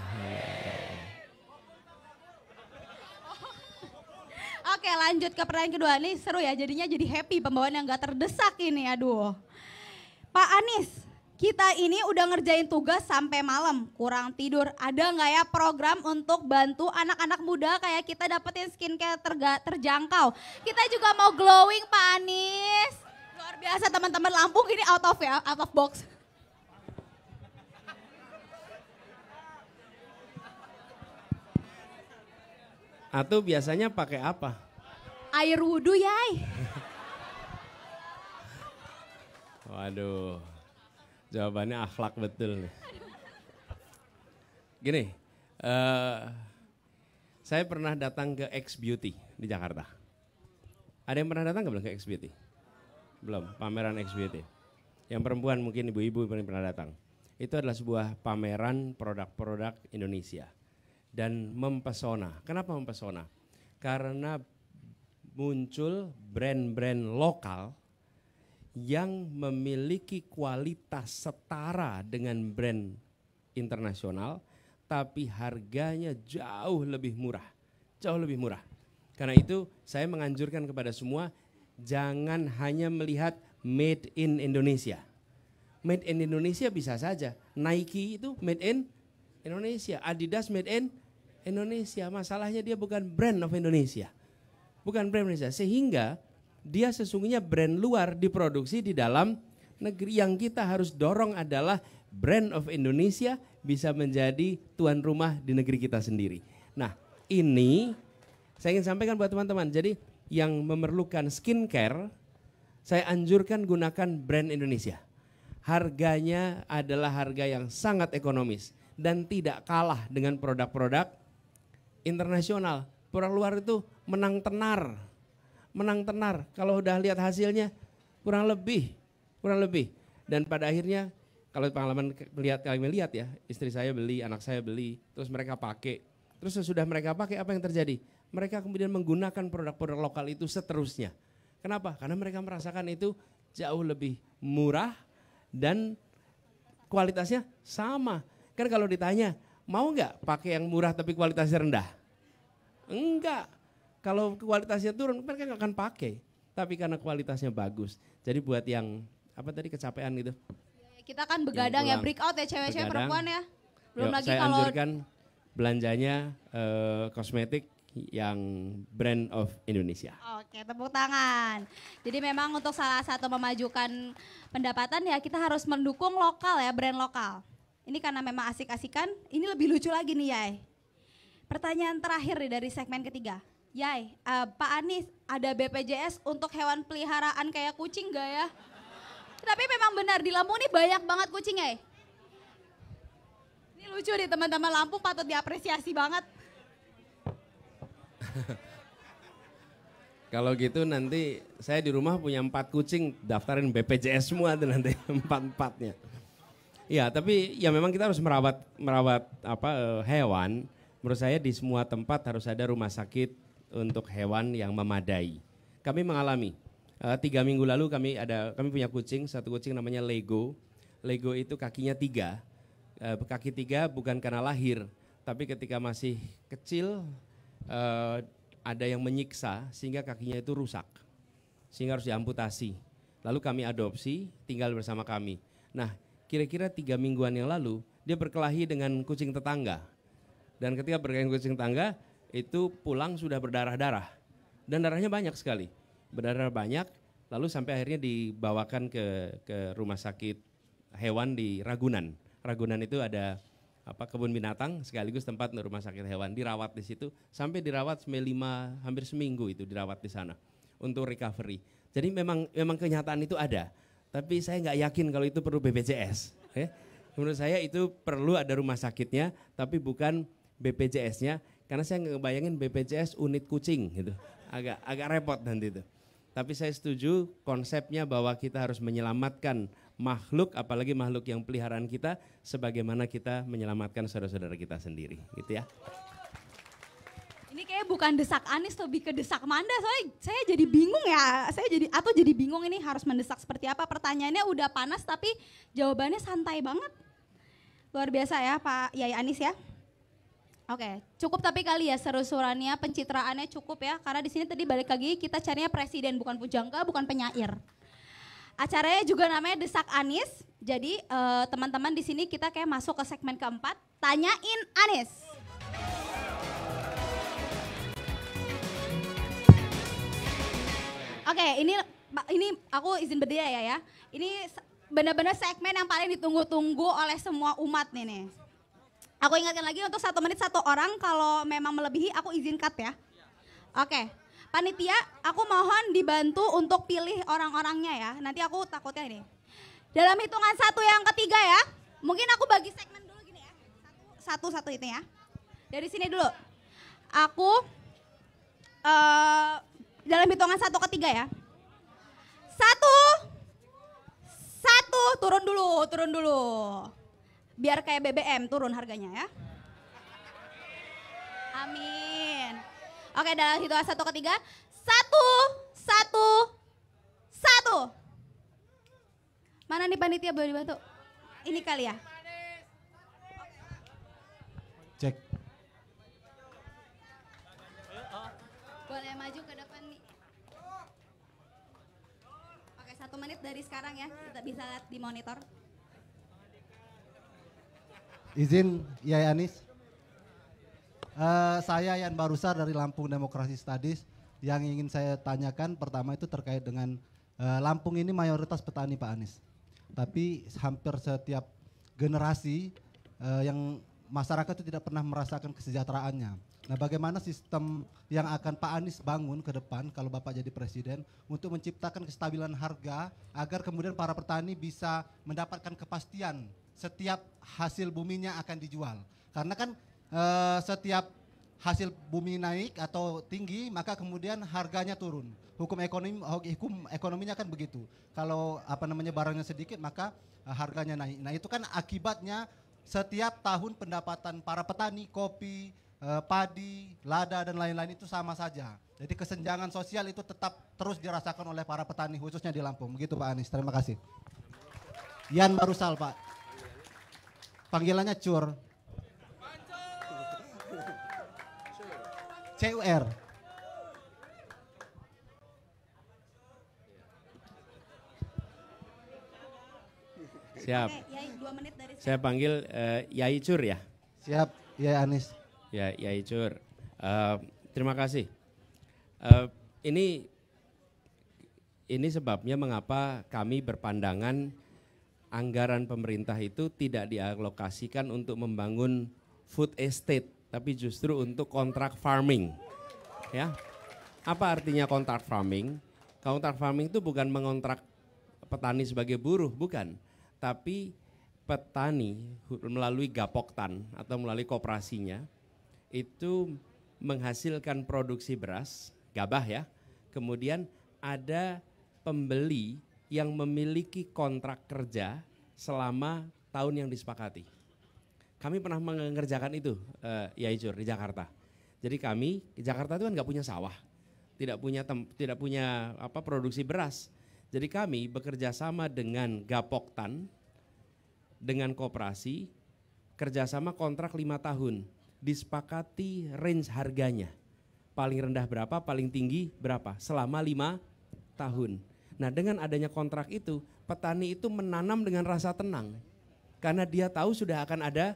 Oke, lanjut ke pertanyaan kedua. Nih seru ya, jadinya jadi happy pembawaan yang gak terdesak ini, aduh. Pak Anies, kita ini udah ngerjain tugas sampai malam, kurang tidur. Ada nggak ya program untuk bantu anak-anak muda kayak kita dapetin skincare terjangkau? Kita juga mau glowing Pak Anies. Luar biasa teman-teman, Lampung ini out of box. Atau biasanya pakai apa? Air wudhu Yai. Waduh, jawabannya akhlak betul nih. Gini, saya pernah datang ke X Beauty di Jakarta. Ada yang pernah datang belum ke X Beauty? Belum, pameran X Beauty. Yang perempuan mungkin ibu-ibu pernah datang. Itu adalah sebuah pameran produk-produk Indonesia. Dan mempesona. Kenapa mempesona? Karena muncul brand-brand lokal yang memiliki kualitas setara dengan brand internasional, tapi harganya jauh lebih murah. Jauh lebih murah. Karena itu saya menganjurkan kepada semua, jangan hanya melihat made in Indonesia. Made in Indonesia bisa saja. Nike itu made in Indonesia, Adidas made in Indonesia. Masalahnya dia bukan brand of Indonesia. Bukan brand Indonesia. Sehingga dia sesungguhnya brand luar diproduksi di dalam negeri. Yang kita harus dorong adalah brand of Indonesia bisa menjadi tuan rumah di negeri kita sendiri. Nah ini saya ingin sampaikan buat teman-teman. Jadi yang memerlukan skincare, saya anjurkan gunakan brand Indonesia. Harganya adalah harga yang sangat ekonomis dan tidak kalah dengan produk-produk internasional. Produk luar itu menang tenar. Kalau udah lihat hasilnya kurang lebih. Dan pada akhirnya kalau pengalaman kami lihat ya, istri saya beli, anak saya beli, terus mereka pakai. Terus sesudah mereka pakai apa yang terjadi? Mereka kemudian menggunakan produk-produk lokal itu seterusnya. Kenapa? Karena mereka merasakan itu jauh lebih murah dan kualitasnya sama. Kan kalau ditanya, mau nggak pakai yang murah tapi kualitasnya rendah? Enggak. Kalau kualitasnya turun, mereka nggak akan pakai. Tapi karena kualitasnya bagus. Jadi buat yang apa tadi kecapean gitu. Kita kan begadang ya, break out ya cewek-cewek perempuan ya. Belum lagi saya kalau anjurkan belanjanya kosmetik yang brand of Indonesia. Oke, tepuk tangan. Jadi memang untuk salah satu memajukan pendapatan ya kita harus mendukung lokal ya, brand lokal. Ini karena memang asik-asikan, ini lebih lucu lagi nih Yai. Pertanyaan terakhir nih dari segmen ketiga. Yai, Pak Anies ada BPJS untuk hewan peliharaan kayak kucing gak ya? Tapi memang benar di Lampung ini banyak banget kucing Yai. Ini lucu nih teman-teman, Lampung patut diapresiasi banget. Kalau gitu nanti saya di rumah punya 4 kucing, daftarin BPJS semua tuh nanti 4-4-nya. Iya, tapi ya memang kita harus merawat hewan. Menurut saya di semua tempat harus ada rumah sakit untuk hewan yang memadai. Kami mengalami 3 minggu lalu kami punya kucing, satu kucing namanya Lego. Lego itu kakinya 3. Kaki 3 bukan karena lahir, tapi ketika masih kecil ada yang menyiksa sehingga kakinya itu rusak. Sehingga harus diamputasi. Lalu kami adopsi, tinggal bersama kami. Nah, kira-kira 3 mingguan yang lalu dia berkelahi dengan kucing tetangga. Dan ketika berkelahi dengan kucing tetangga, itu pulang sudah berdarah-darah. Dan darahnya banyak sekali. Berdarah banyak, lalu sampai akhirnya dibawakan ke rumah sakit hewan di Ragunan. Ragunan itu ada kebun binatang sekaligus tempat rumah sakit hewan, dirawat di situ sampai dirawat hampir seminggu itu dirawat di sana. untuk recovery. Jadi memang kenyataan itu ada. Tapi saya nggak yakin kalau itu perlu BPJS. Menurut saya itu perlu ada rumah sakitnya, tapi bukan BPJS-nya. Karena saya ngebayangin BPJS unit kucing gitu. Agak repot nanti itu. Tapi saya setuju konsepnya bahwa kita harus menyelamatkan makhluk, apalagi makhluk yang peliharaan kita, sebagaimana kita menyelamatkan saudara-saudara kita sendiri, gitu ya. Ini kayak bukan desak Anies, lebih ke desak Manda. Soalnya saya jadi bingung ya. Jadi bingung ini harus mendesak seperti apa. Pertanyaannya udah panas tapi jawabannya santai banget. Luar biasa ya Pak Yai Anies ya. Oke, cukup tapi kali ya seru-seruannya, pencitraannya cukup ya. Karena di sini tadi balik lagi kita carinya presiden, bukan pujangga, bukan penyair. Acaranya juga namanya Desak Anies. Jadi teman-teman di sini kita kayak masuk ke segmen keempat, Tanyain Anies. Oke, ini aku izin berdiri ya. Ini benar-benar segmen yang paling ditunggu-tunggu oleh semua umat nih. Aku ingatkan lagi untuk 1 menit 1 orang, kalau memang melebihi aku izin cut ya. Oke, panitia aku mohon dibantu untuk pilih orang-orangnya ya. Nanti aku takutnya ini. Dalam hitungan 1 yang ketiga ya, mungkin aku bagi segmen dulu gini ya. Satu itu ya. Dari sini dulu. Aku dalam hitungan 1 ketiga ya. 1, turun dulu. Biar kayak BBM turun harganya ya. Amin. Oke, dalam hitungan 1 ketiga. 1. Mana nih panitia, boleh dibantu? Ini kali ya. Cek. Boleh maju ke depan nih. Oke, 1 menit dari sekarang ya. Kita bisa lihat di monitor. Izin Yai Anies. Saya Yan Barusar dari Lampung Demokrasi Studies. Yang ingin saya tanyakan pertama itu terkait dengan Lampung ini mayoritas petani Pak Anies. Tapi hampir setiap generasi yang masyarakat itu tidak pernah merasakan kesejahteraannya. Nah, bagaimana sistem yang akan Pak Anies bangun ke depan kalau Bapak jadi presiden untuk menciptakan kestabilan harga agar kemudian para petani bisa mendapatkan kepastian setiap hasil buminya akan dijual. Karena kan setiap hasil bumi naik atau tinggi maka kemudian harganya turun. Hukum ekonominya kan begitu. Kalau barangnya sedikit maka harganya naik. Nah, itu kan akibatnya setiap tahun pendapatan para petani kopi, padi, lada dan lain-lain itu sama saja. Jadi kesenjangan sosial itu tetap terus dirasakan oleh para petani khususnya di Lampung. Begitu Pak Anies. Terima kasih. Yan Barusal Pak. Panggilannya Cur. CUR. Siap. Oke, Yai, 2 menit dari Saya panggil Yai Cur ya. Siap, Yai Anies. Ya, Yai Cur. Terima kasih. Ini sebabnya mengapa kami berpandangan anggaran pemerintah itu tidak dialokasikan untuk membangun food estate, tapi justru untuk kontrak farming. Ya, apa artinya kontrak farming? Kontrak farming itu bukan mengontrak petani sebagai buruh, bukan. Tapi petani melalui Gapoktan atau melalui koperasinya itu menghasilkan produksi beras, gabah ya. Kemudian ada pembeli yang memiliki kontrak kerja selama tahun yang disepakati. Kami pernah mengerjakan itu, Yai Cur, di Jakarta. Jadi kami di Jakarta itu kan nggak punya sawah, tidak punya produksi beras. Jadi kami bekerja sama dengan Gapoktan, dengan koperasi, kerjasama kontrak 5 tahun, disepakati range harganya. Paling rendah berapa, paling tinggi berapa, selama 5 tahun. Nah, dengan adanya kontrak itu, petani itu menanam dengan rasa tenang. Karena dia tahu sudah akan ada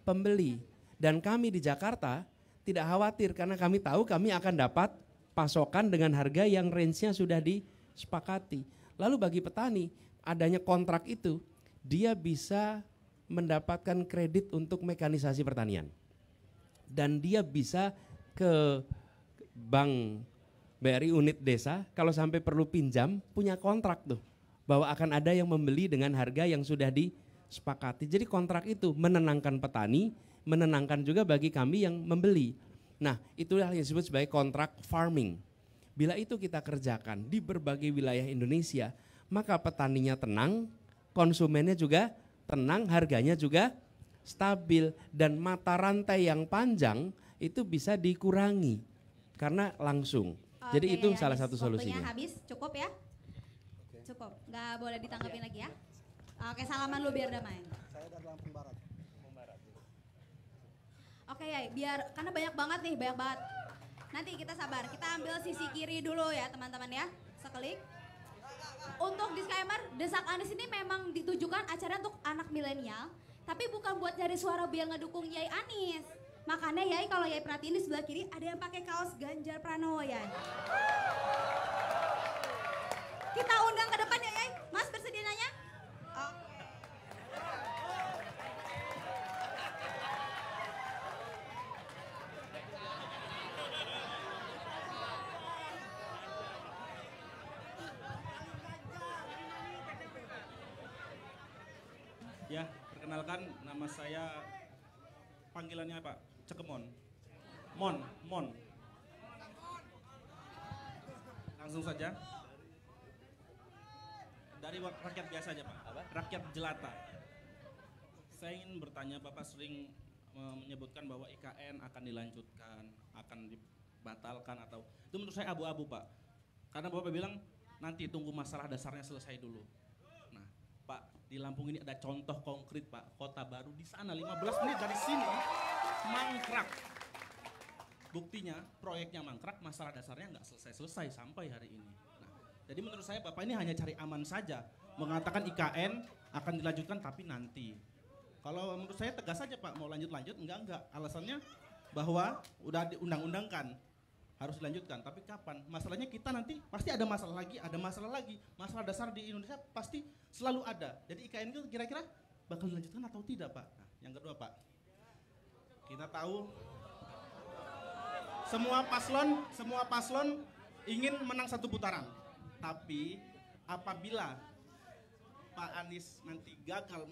pembeli. Dan kami di Jakarta tidak khawatir karena kami tahu kami akan dapat pasokan dengan harga yang range-nya sudah disepakati. Lalu bagi petani, adanya kontrak itu, dia bisa mendapatkan kredit untuk mekanisasi pertanian. Dan dia bisa ke bank BRI unit desa kalau sampai perlu pinjam punya kontrak tuh bahwa akan ada yang membeli dengan harga yang sudah disepakati. Jadi kontrak itu menenangkan petani, menenangkan juga bagi kami yang membeli. Nah, itulah yang disebut sebagai kontrak farming. Bila itu kita kerjakan di berbagai wilayah Indonesia, maka petaninya tenang, konsumennya juga tenang, harganya juga stabil, dan mata rantai yang panjang itu bisa dikurangi karena langsung. Jadi itu salah satu solusinya. Waktunya habis, cukup ya? Cukup, nggak boleh ditanggapin lagi ya? Oke, salaman lu biar damai. Saya dari Lampung Barat. Oke ya, biar karena banyak banget nih, banyak banget. Nanti kita sabar, kita ambil sisi kiri dulu ya teman-teman ya, seklik. Untuk disclaimer, Desak Anies ini memang ditujukan acara untuk anak milenial, tapi bukan buat cari suara biar ngedukung Yai Anies. Makanya Yai, kalau Yai perhatiin di sebelah kiri ada yang pakai kaos Ganjar Pranowo ya. Kita undang ke depan ya Yai, Mas bersedia nanya? Ya, perkenalkan nama saya, panggilannya Pak Cekemon. Mon. Langsung saja. Dari rakyat biasa aja Pak, rakyat jelata. Saya ingin bertanya, Bapak sering menyebutkan bahwa IKN akan dilanjutkan, akan dibatalkan atau itu menurut saya abu-abu Pak. Karena Bapak bilang nanti tunggu masalah dasarnya selesai dulu. Nah Pak, di Lampung ini ada contoh konkret Pak, Kota Baru di sana 15 menit dari sini mangkrak. Buktinya proyeknya mangkrak, masalah dasarnya nggak selesai-selesai sampai hari ini. Nah, jadi menurut saya Bapak ini hanya cari aman saja, mengatakan IKN akan dilanjutkan tapi nanti. Kalau menurut saya tegas saja Pak, mau lanjut enggak. Alasannya bahwa udah diundang-undangkan harus dilanjutkan, tapi kapan? Masalahnya kita nanti pasti ada masalah lagi. Masalah dasar di Indonesia pasti selalu ada. Jadi IKN itu kira-kira bakal dilanjutkan atau tidak Pak? Nah, yang kedua Pak, kita tahu semua paslon ingin menang satu putaran. Tapi apabila Pak Anies nanti gagal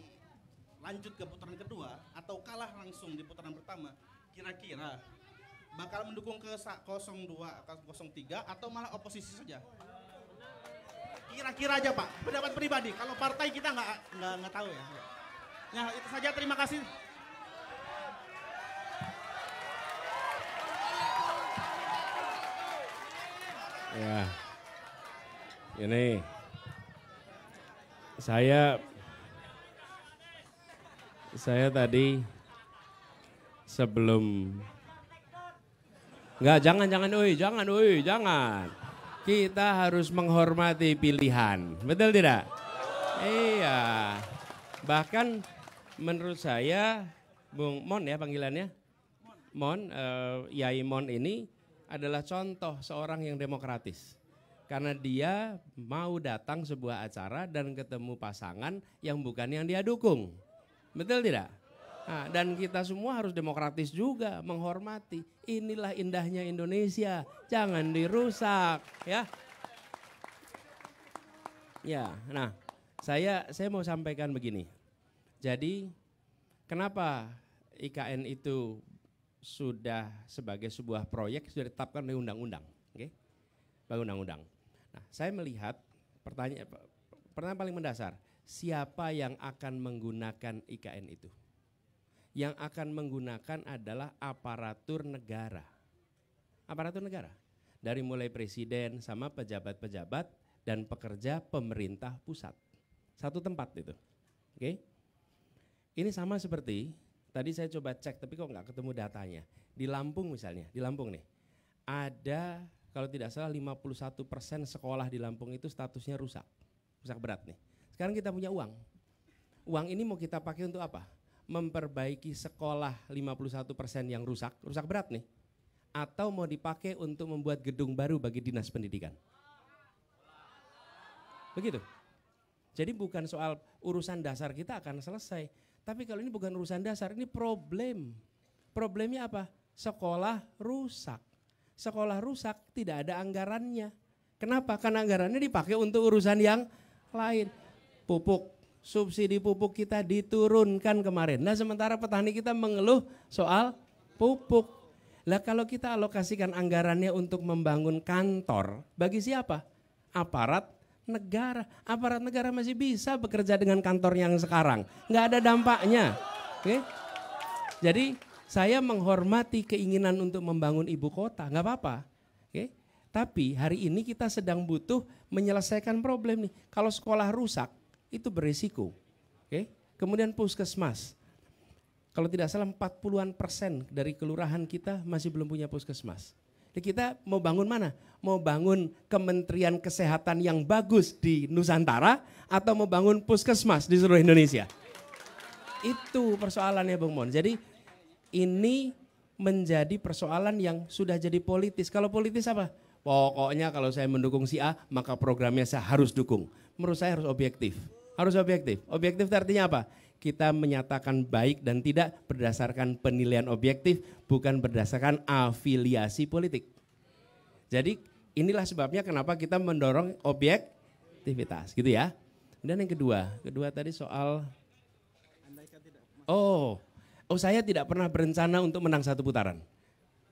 lanjut ke putaran kedua atau kalah langsung di putaran pertama, kira-kira bakal mendukung ke 02 atau 03 atau malah oposisi saja? Kira-kira aja Pak, pendapat pribadi. Kalau partai kita nggak tahu ya. Nah itu saja, terima kasih. Ya, ini saya tadi sebelum jangan. Kita harus menghormati pilihan, betul tidak? Iya. Bahkan menurut saya, Bung Mon ya panggilannya, Mon, Yai Mon ini adalah contoh seorang yang demokratis. Karena dia mau datang sebuah acara dan ketemu pasangan yang bukan yang dia dukung. Betul tidak? Nah, dan kita semua harus demokratis juga, menghormati. Inilah indahnya Indonesia, jangan dirusak, ya. Ya, nah, saya mau sampaikan begini. Jadi, kenapa IKN itu sudah sebagai sebuah proyek sudah ditetapkan oleh undang-undang, oke? Undang-undang. Nah, saya melihat pertanyaan paling mendasar, siapa yang akan menggunakan IKN itu? Yang akan menggunakan adalah aparatur negara. Aparatur negara. Dari mulai presiden sama pejabat-pejabat dan pekerja pemerintah pusat. Satu tempat itu. Oke? Ini sama seperti, tadi saya coba cek tapi kok nggak ketemu datanya. Di Lampung misalnya, di Lampung nih. Ada kalau tidak salah 51% sekolah di Lampung itu statusnya rusak. Rusak berat nih. Sekarang kita punya uang. Uang ini mau kita pakai untuk apa? Memperbaiki sekolah 51% yang rusak berat nih. Atau mau dipakai untuk membuat gedung baru bagi dinas pendidikan. Begitu. Jadi bukan soal urusan dasar kita akan selesai. Tapi kalau ini bukan urusan dasar, ini problem. Problemnya apa? Sekolah rusak. sekolah rusak tidak ada anggarannya. Kenapa? Karena anggarannya dipakai untuk urusan yang lain. Pupuk, subsidi pupuk kita diturunkan kemarin. Nah sementara petani kita mengeluh soal pupuk. Lah kalau kita alokasikan anggarannya untuk membangun kantor, bagi siapa? Aparat negara. Aparat negara masih bisa bekerja dengan kantor yang sekarang. Nggak ada dampaknya. Oke? Jadi saya menghormati keinginan untuk membangun ibu kota, nggak apa-apa. Oke? Tapi hari ini kita sedang butuh menyelesaikan problem nih. Kalau sekolah rusak, itu berisiko. Oke? Kemudian puskesmas. Kalau tidak salah 40-an% dari kelurahan kita masih belum punya puskesmas. Jadi kita mau bangun mana? Mau bangun Kementerian Kesehatan yang bagus di Nusantara atau mau bangun puskesmas di seluruh Indonesia? Itu persoalannya Bung Mon. Jadi ini menjadi persoalan yang sudah jadi politis. Kalau politis apa? Pokoknya kalau saya mendukung si A, maka programnya saya harus dukung. Menurut saya harus objektif. Harus objektif. Objektif itu artinya apa? Kita menyatakan baik dan tidak berdasarkan penilaian objektif, bukan berdasarkan afiliasi politik. Jadi inilah sebabnya kenapa kita mendorong objektivitas, gitu ya. Dan yang kedua tadi soal, saya tidak pernah berencana untuk menang 1 putaran.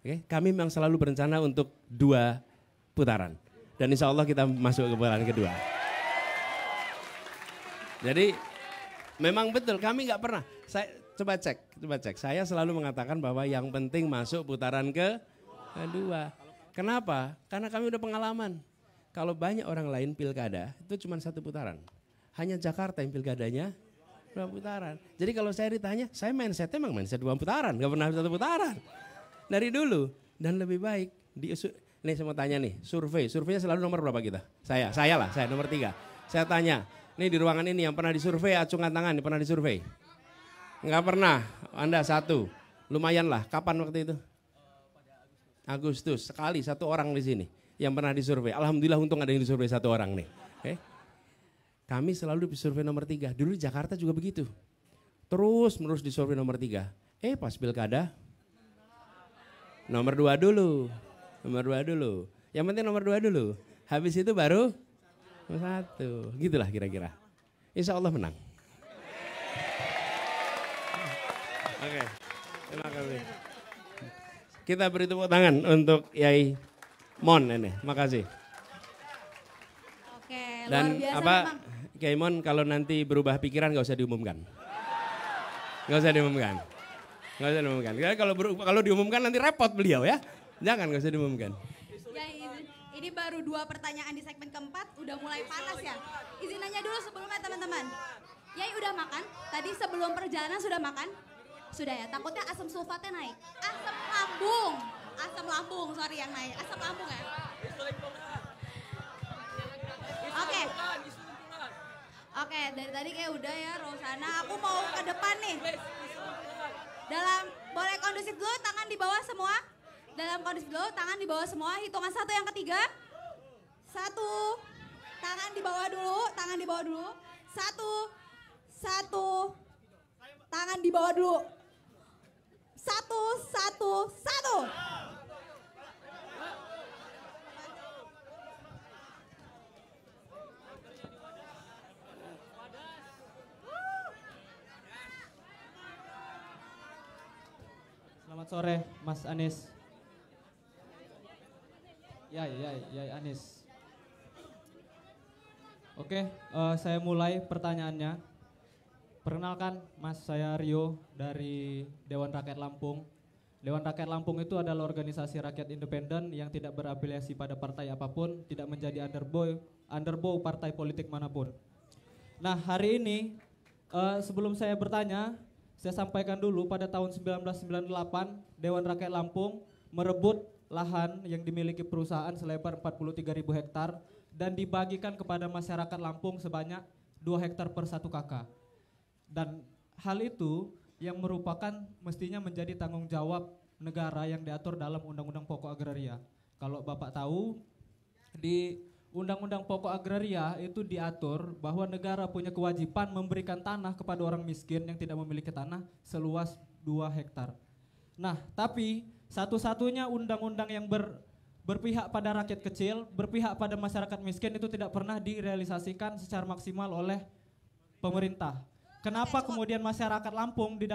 Oke, kami memang selalu berencana untuk 2 putaran. Dan insya Allah kita masuk ke putaran kedua. Jadi memang betul kami nggak pernah. Saya coba cek. Saya selalu mengatakan bahwa yang penting masuk putaran kedua. Kenapa? Karena kami udah pengalaman. Kalau banyak orang lain pilkada itu cuma 1 putaran. Hanya Jakarta yang pilkadanya 2 putaran. Jadi kalau saya ditanya, saya mindsetnya memang mindset 2 putaran, nggak pernah 1 putaran. Dari dulu dan lebih baik nih saya mau tanya nih, surveinya selalu nomor berapa kita? Saya nomor 3. Saya tanya, nih di ruangan ini yang pernah disurvei, acungan tangan, pernah disurvei? Enggak pernah, Anda 1. Lumayan lah, kapan waktu itu? Agustus, sekali 1 orang di sini yang pernah disurvei. Alhamdulillah untung ada yang disurvei 1 orang nih. Oke. Kami selalu disurvei nomor 3, dulu di Jakarta juga begitu. Terus menerus disurvei nomor 3. Pas pilkada, nomor 2 dulu. Yang penting nomor 2 dulu. Habis itu baru 1. Gitulah kira-kira. Insya Allah menang. Oke. Terima kasih. Kita beri tepuk tangan untuk Yai Mon ini. Makasih. Oke, Dan luar biasa apa memang. Yai Mon kalau nanti berubah pikiran gak usah diumumkan. Gak usah diumumkan. Karena kalau diumumkan nanti repot beliau ya. Jangan, gak usah diumumkan. Ya, ini baru 2 pertanyaan di segmen keempat, udah mulai panas ya. Izin nanya dulu sebelumnya teman-teman. Yai udah makan? Tadi sebelum perjalanan sudah makan? Sudah ya, takutnya asam sulfatnya naik. Asam lambung, sorry yang naik. Asam lambung ya. Oke, dari tadi kayak udah ya Rosana. Aku mau ke depan nih. Boleh kondusif dulu, tangan di bawah semua. Dalam kondusif dulu, tangan di bawah semua. Hitungan 1 yang ketiga. 1. Tangan di bawah dulu. 1. Tangan di bawah dulu. 1. Selamat sore Mas Anies. Ya Anies. Oke, saya mulai pertanyaannya. Perkenalkan Mas, saya Rio dari Dewan Rakyat Lampung. Dewan Rakyat Lampung itu adalah organisasi rakyat independen yang tidak berafiliasi pada partai apapun, tidak menjadi underbow partai politik manapun. Nah, hari ini sebelum saya bertanya, saya sampaikan dulu pada tahun 1998 Dewan Rakyat Lampung merebut lahan yang dimiliki perusahaan selebar 43.000 hektar dan dibagikan kepada masyarakat Lampung sebanyak 2 hektar per 1 kakak. Dan hal itu yang merupakan mestinya menjadi tanggung jawab negara yang diatur dalam Undang-Undang Pokok Agraria. Kalau Bapak tahu, di Undang-Undang Pokok Agraria itu diatur bahwa negara punya kewajiban memberikan tanah kepada orang miskin yang tidak memiliki tanah seluas 2 hektar. Nah, tapi satu-satunya undang-undang yang berpihak pada rakyat kecil, berpihak pada masyarakat miskin itu tidak pernah direalisasikan secara maksimal oleh pemerintah. Kenapa kemudian masyarakat Lampung di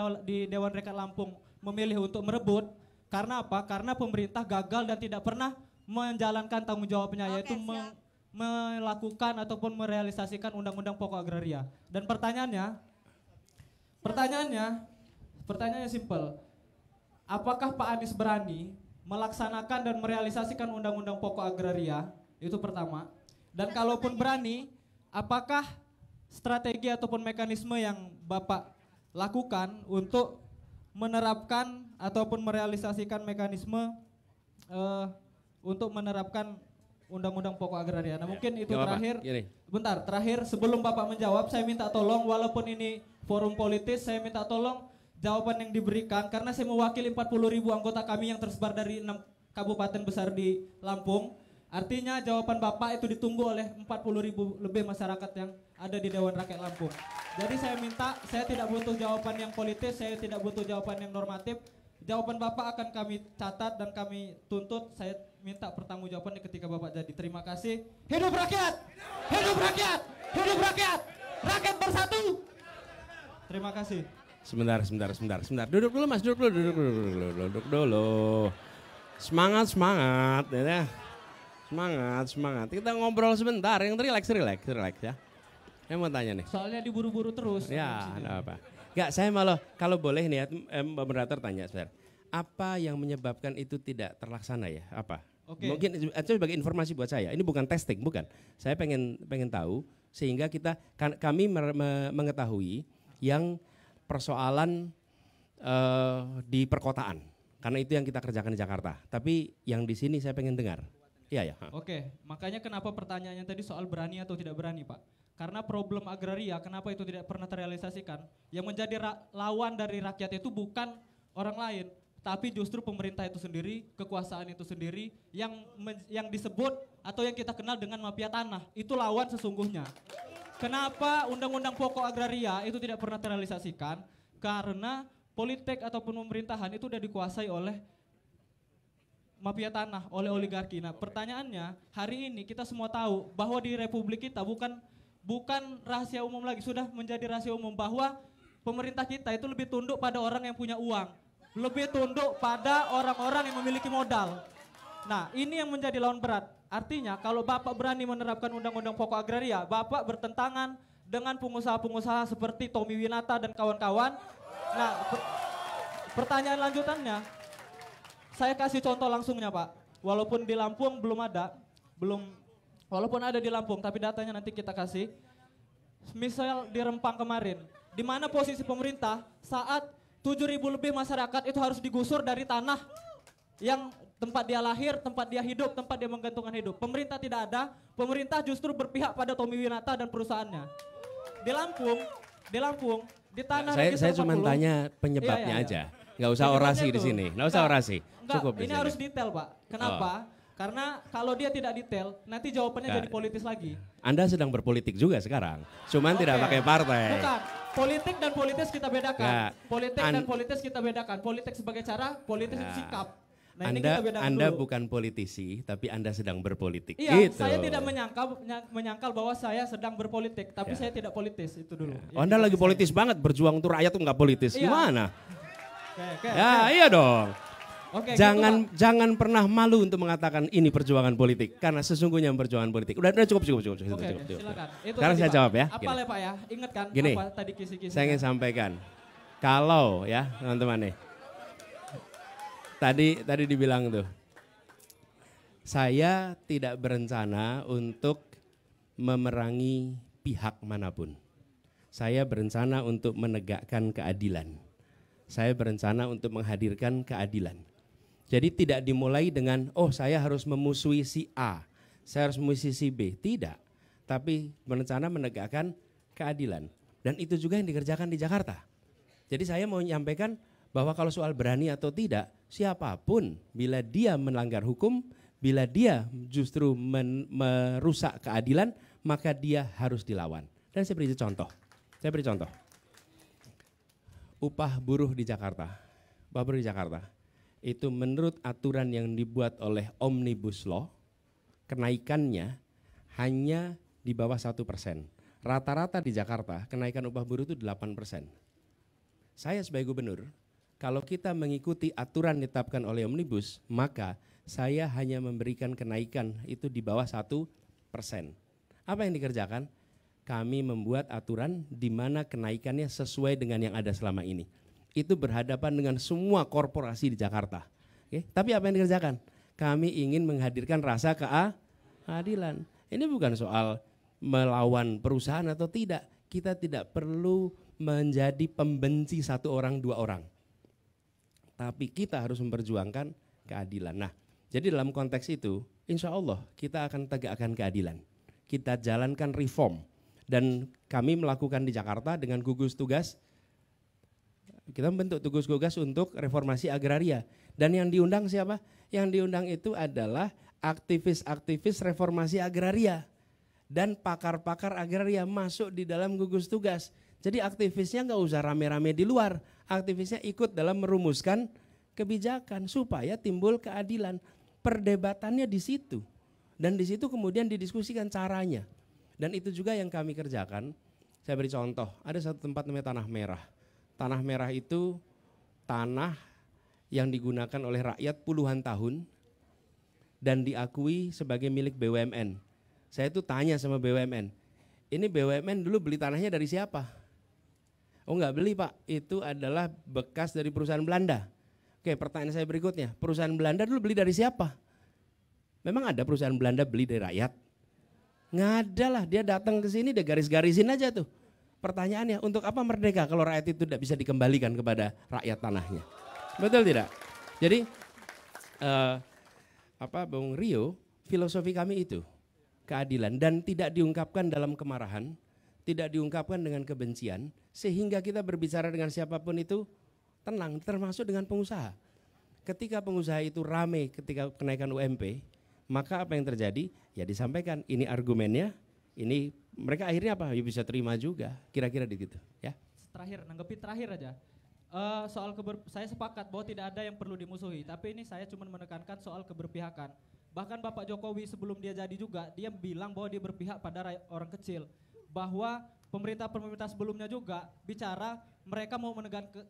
Dewan Rakyat Lampung memilih untuk merebut? Karena apa? Karena pemerintah gagal dan tidak pernah menjalankan tanggung jawabnya, yaitu melakukan ataupun merealisasikan undang-undang pokok agraria. Dan pertanyaannya simpel. Apakah Pak Anies berani melaksanakan dan merealisasikan undang-undang pokok agraria? Itu pertama. Dan kalaupun berani, apakah strategi ataupun mekanisme yang Bapak lakukan untuk menerapkan ataupun merealisasikan mekanisme untuk menerapkan undang-undang pokok agraria? Nah, mungkin itu terakhir. Bentar, terakhir sebelum Bapak menjawab, saya minta tolong, walaupun ini forum politis, saya minta tolong jawaban yang diberikan, karena saya mewakili 40.000 anggota kami yang tersebar dari 6 kabupaten besar di Lampung. Artinya jawaban Bapak itu ditunggu oleh 40.000 lebih masyarakat yang ada di Dewan Rakyat Lampung. Jadi saya minta, saya tidak butuh jawaban yang politis, saya tidak butuh jawaban yang normatif. Jawaban Bapak akan kami catat dan kami tuntut. Saya minta pertanggungjawabannya ketika Bapak jadi. Terima kasih. Hidup rakyat! Hidup rakyat! Hidup rakyat! Rakyat bersatu! Terima kasih. Sebentar. Duduk dulu Mas, duduk dulu. Semangat, ya. Semangat. Kita ngobrol sebentar, yang relax ya. Saya mau tanya nih. Soalnya diburu-buru terus. Ya, ada apa? Enggak, saya malah kalau boleh nih Mbak Moderator tanya sebentar. Apa yang menyebabkan itu tidak terlaksana ya? Apa? Oke. Mungkin itu sebagai informasi buat saya. Ini bukan testing, bukan. Saya pengen tahu sehingga kami mengetahui yang persoalan di perkotaan, karena itu yang kita kerjakan di Jakarta. Tapi yang di sini saya pengen dengar. Iya ya. Oke, makanya kenapa pertanyaannya tadi soal berani atau tidak berani, Pak? Karena problem agraria, kenapa itu tidak pernah terrealisasikan? Yang menjadi lawan dari rakyat itu bukan orang lain, tapi justru pemerintah itu sendiri, kekuasaan itu sendiri, yang disebut atau yang kita kenal dengan mafia tanah. Itu lawan sesungguhnya. Kenapa undang-undang pokok agraria itu tidak pernah terrealisasikan? Karena politik ataupun pemerintahan itu sudah dikuasai oleh mafia tanah, oleh oligarki. Nah, pertanyaannya, hari ini kita semua tahu bahwa di republik kita bukan rahasia umum lagi, sudah menjadi rahasia umum bahwa pemerintah kita itu lebih tunduk pada orang yang punya uang, lebih tunduk pada orang-orang yang memiliki modal. Nah, ini yang menjadi lawan berat. Artinya kalau Bapak berani menerapkan undang-undang pokok agraria, Bapak bertentangan dengan pengusaha-pengusaha seperti Tommy Winata dan kawan-kawan. Nah, pertanyaan lanjutannya, saya kasih contoh langsungnya Pak. Walaupun di Lampung walaupun ada di Lampung, tapi datanya nanti kita kasih. Misal di Rempang kemarin, di mana posisi pemerintah saat 7.000 lebih masyarakat itu harus digusur dari tanah yang tempat dia lahir, tempat dia hidup, tempat dia menggantungkan hidup. Pemerintah tidak ada, pemerintah justru berpihak pada Tommy Winata dan perusahaannya. Di Lampung, di tanah saya cuma tanya penyebabnya aja. Nggak usah orasi di sini, nggak usah orasi. Cukup ini harus detail Pak. Kenapa? Karena kalau dia tidak detail, nanti jawabannya jadi politis lagi. Anda sedang berpolitik juga sekarang, cuman tidak pakai partai. Bukan, politik dan politis kita bedakan. Politik sebagai cara, politis itu sikap. Nah, Anda bukan politisi, tapi Anda sedang berpolitik. Iya, gitu. saya tidak menyangkal bahwa saya sedang berpolitik, tapi saya tidak politis, itu dulu. Anda lagi politis banget, berjuang untuk rakyat tuh nggak politis. Gimana? Iya dong. Jangan pernah malu untuk mengatakan ini perjuangan politik, karena sesungguhnya perjuangan politik. Udah cukup. Silakan. Sekarang saya jawab ya. Apa ya Pak ya? Ingat kan gini, apa tadi kisi-kisi? Saya ingin sampaikan, kalau ya teman-teman nih, tadi dibilang tuh, saya tidak berencana untuk memerangi pihak manapun. Saya berencana untuk menegakkan keadilan. Saya berencana untuk menghadirkan keadilan. Jadi tidak dimulai dengan, saya harus memusuhi si A, saya harus memusuhi si B. Tidak, tapi berencana menegakkan keadilan. Dan itu juga yang dikerjakan di Jakarta. Jadi saya mau menyampaikan bahwa kalau soal berani atau tidak, siapapun bila dia melanggar hukum, bila dia justru merusak keadilan, maka dia harus dilawan. Dan saya beri contoh. Upah buruh di Jakarta. itu menurut aturan yang dibuat oleh Omnibus Law, kenaikannya hanya di bawah 1%. Rata-rata di Jakarta kenaikan upah buruh itu 8%. Saya sebagai gubernur, kalau kita mengikuti aturan ditetapkan oleh Omnibus, maka saya hanya memberikan kenaikan itu di bawah 1%. Apa yang dikerjakan? Kami membuat aturan di mana kenaikannya sesuai dengan yang ada selama ini. Itu berhadapan dengan semua korporasi di Jakarta. Oke? Tapi apa yang dikerjakan? Kami ingin menghadirkan rasa keadilan. Ini bukan soal melawan perusahaan atau tidak. Kita tidak perlu menjadi pembenci satu orang, dua orang. Tapi kita harus memperjuangkan keadilan. Nah, jadi dalam konteks itu, insya Allah kita akan tegakkan keadilan. Kita jalankan reform. Dan kami melakukan di Jakarta dengan gugus tugas, kita membentuk gugus tugas untuk reformasi agraria. Dan yang diundang siapa? Yang diundang itu adalah aktivis-aktivis reformasi agraria. Dan pakar-pakar agraria masuk di dalam gugus tugas. Jadi aktivisnya nggak usah rame-rame di luar. Aktivisnya ikut dalam merumuskan kebijakan supaya timbul keadilan. Perdebatannya di situ. Dan di situ kemudian didiskusikan caranya. Dan itu juga yang kami kerjakan. Saya beri contoh, ada satu tempat namanya Tanah Merah. Tanah Merah itu tanah yang digunakan oleh rakyat puluhan tahun dan diakui sebagai milik BUMN. Saya itu tanya sama BUMN, ini BUMN dulu beli tanahnya dari siapa? Oh enggak beli Pak, itu adalah bekas dari perusahaan Belanda. Oke, pertanyaan saya berikutnya, perusahaan Belanda dulu beli dari siapa? Memang ada perusahaan Belanda beli dari rakyat? Nggak ada lah, dia datang ke sini dia garis-garisin aja tuh. Pertanyaannya, untuk apa merdeka kalau rakyat itu tidak bisa dikembalikan kepada rakyat tanahnya? Betul tidak? Jadi Bung Rio, filosofi kami itu keadilan dan tidak diungkapkan dalam kemarahan, tidak diungkapkan dengan kebencian, sehingga kita berbicara dengan siapapun itu tenang, termasuk dengan pengusaha. Ketika pengusaha itu rame ketika kenaikan UMP, maka apa yang terjadi? Ya disampaikan, ini argumennya, ini mereka akhirnya apa? Ya bisa terima juga, kira-kira gitu ya. Nanggepin terakhir aja. Saya sepakat bahwa tidak ada yang perlu dimusuhi, tapi ini saya cuma menekankan soal keberpihakan. Bahkan Bapak Jokowi sebelum dia jadi juga, dia bilang bahwa dia berpihak pada orang kecil. Bahwa pemerintah sebelumnya juga bicara mereka mau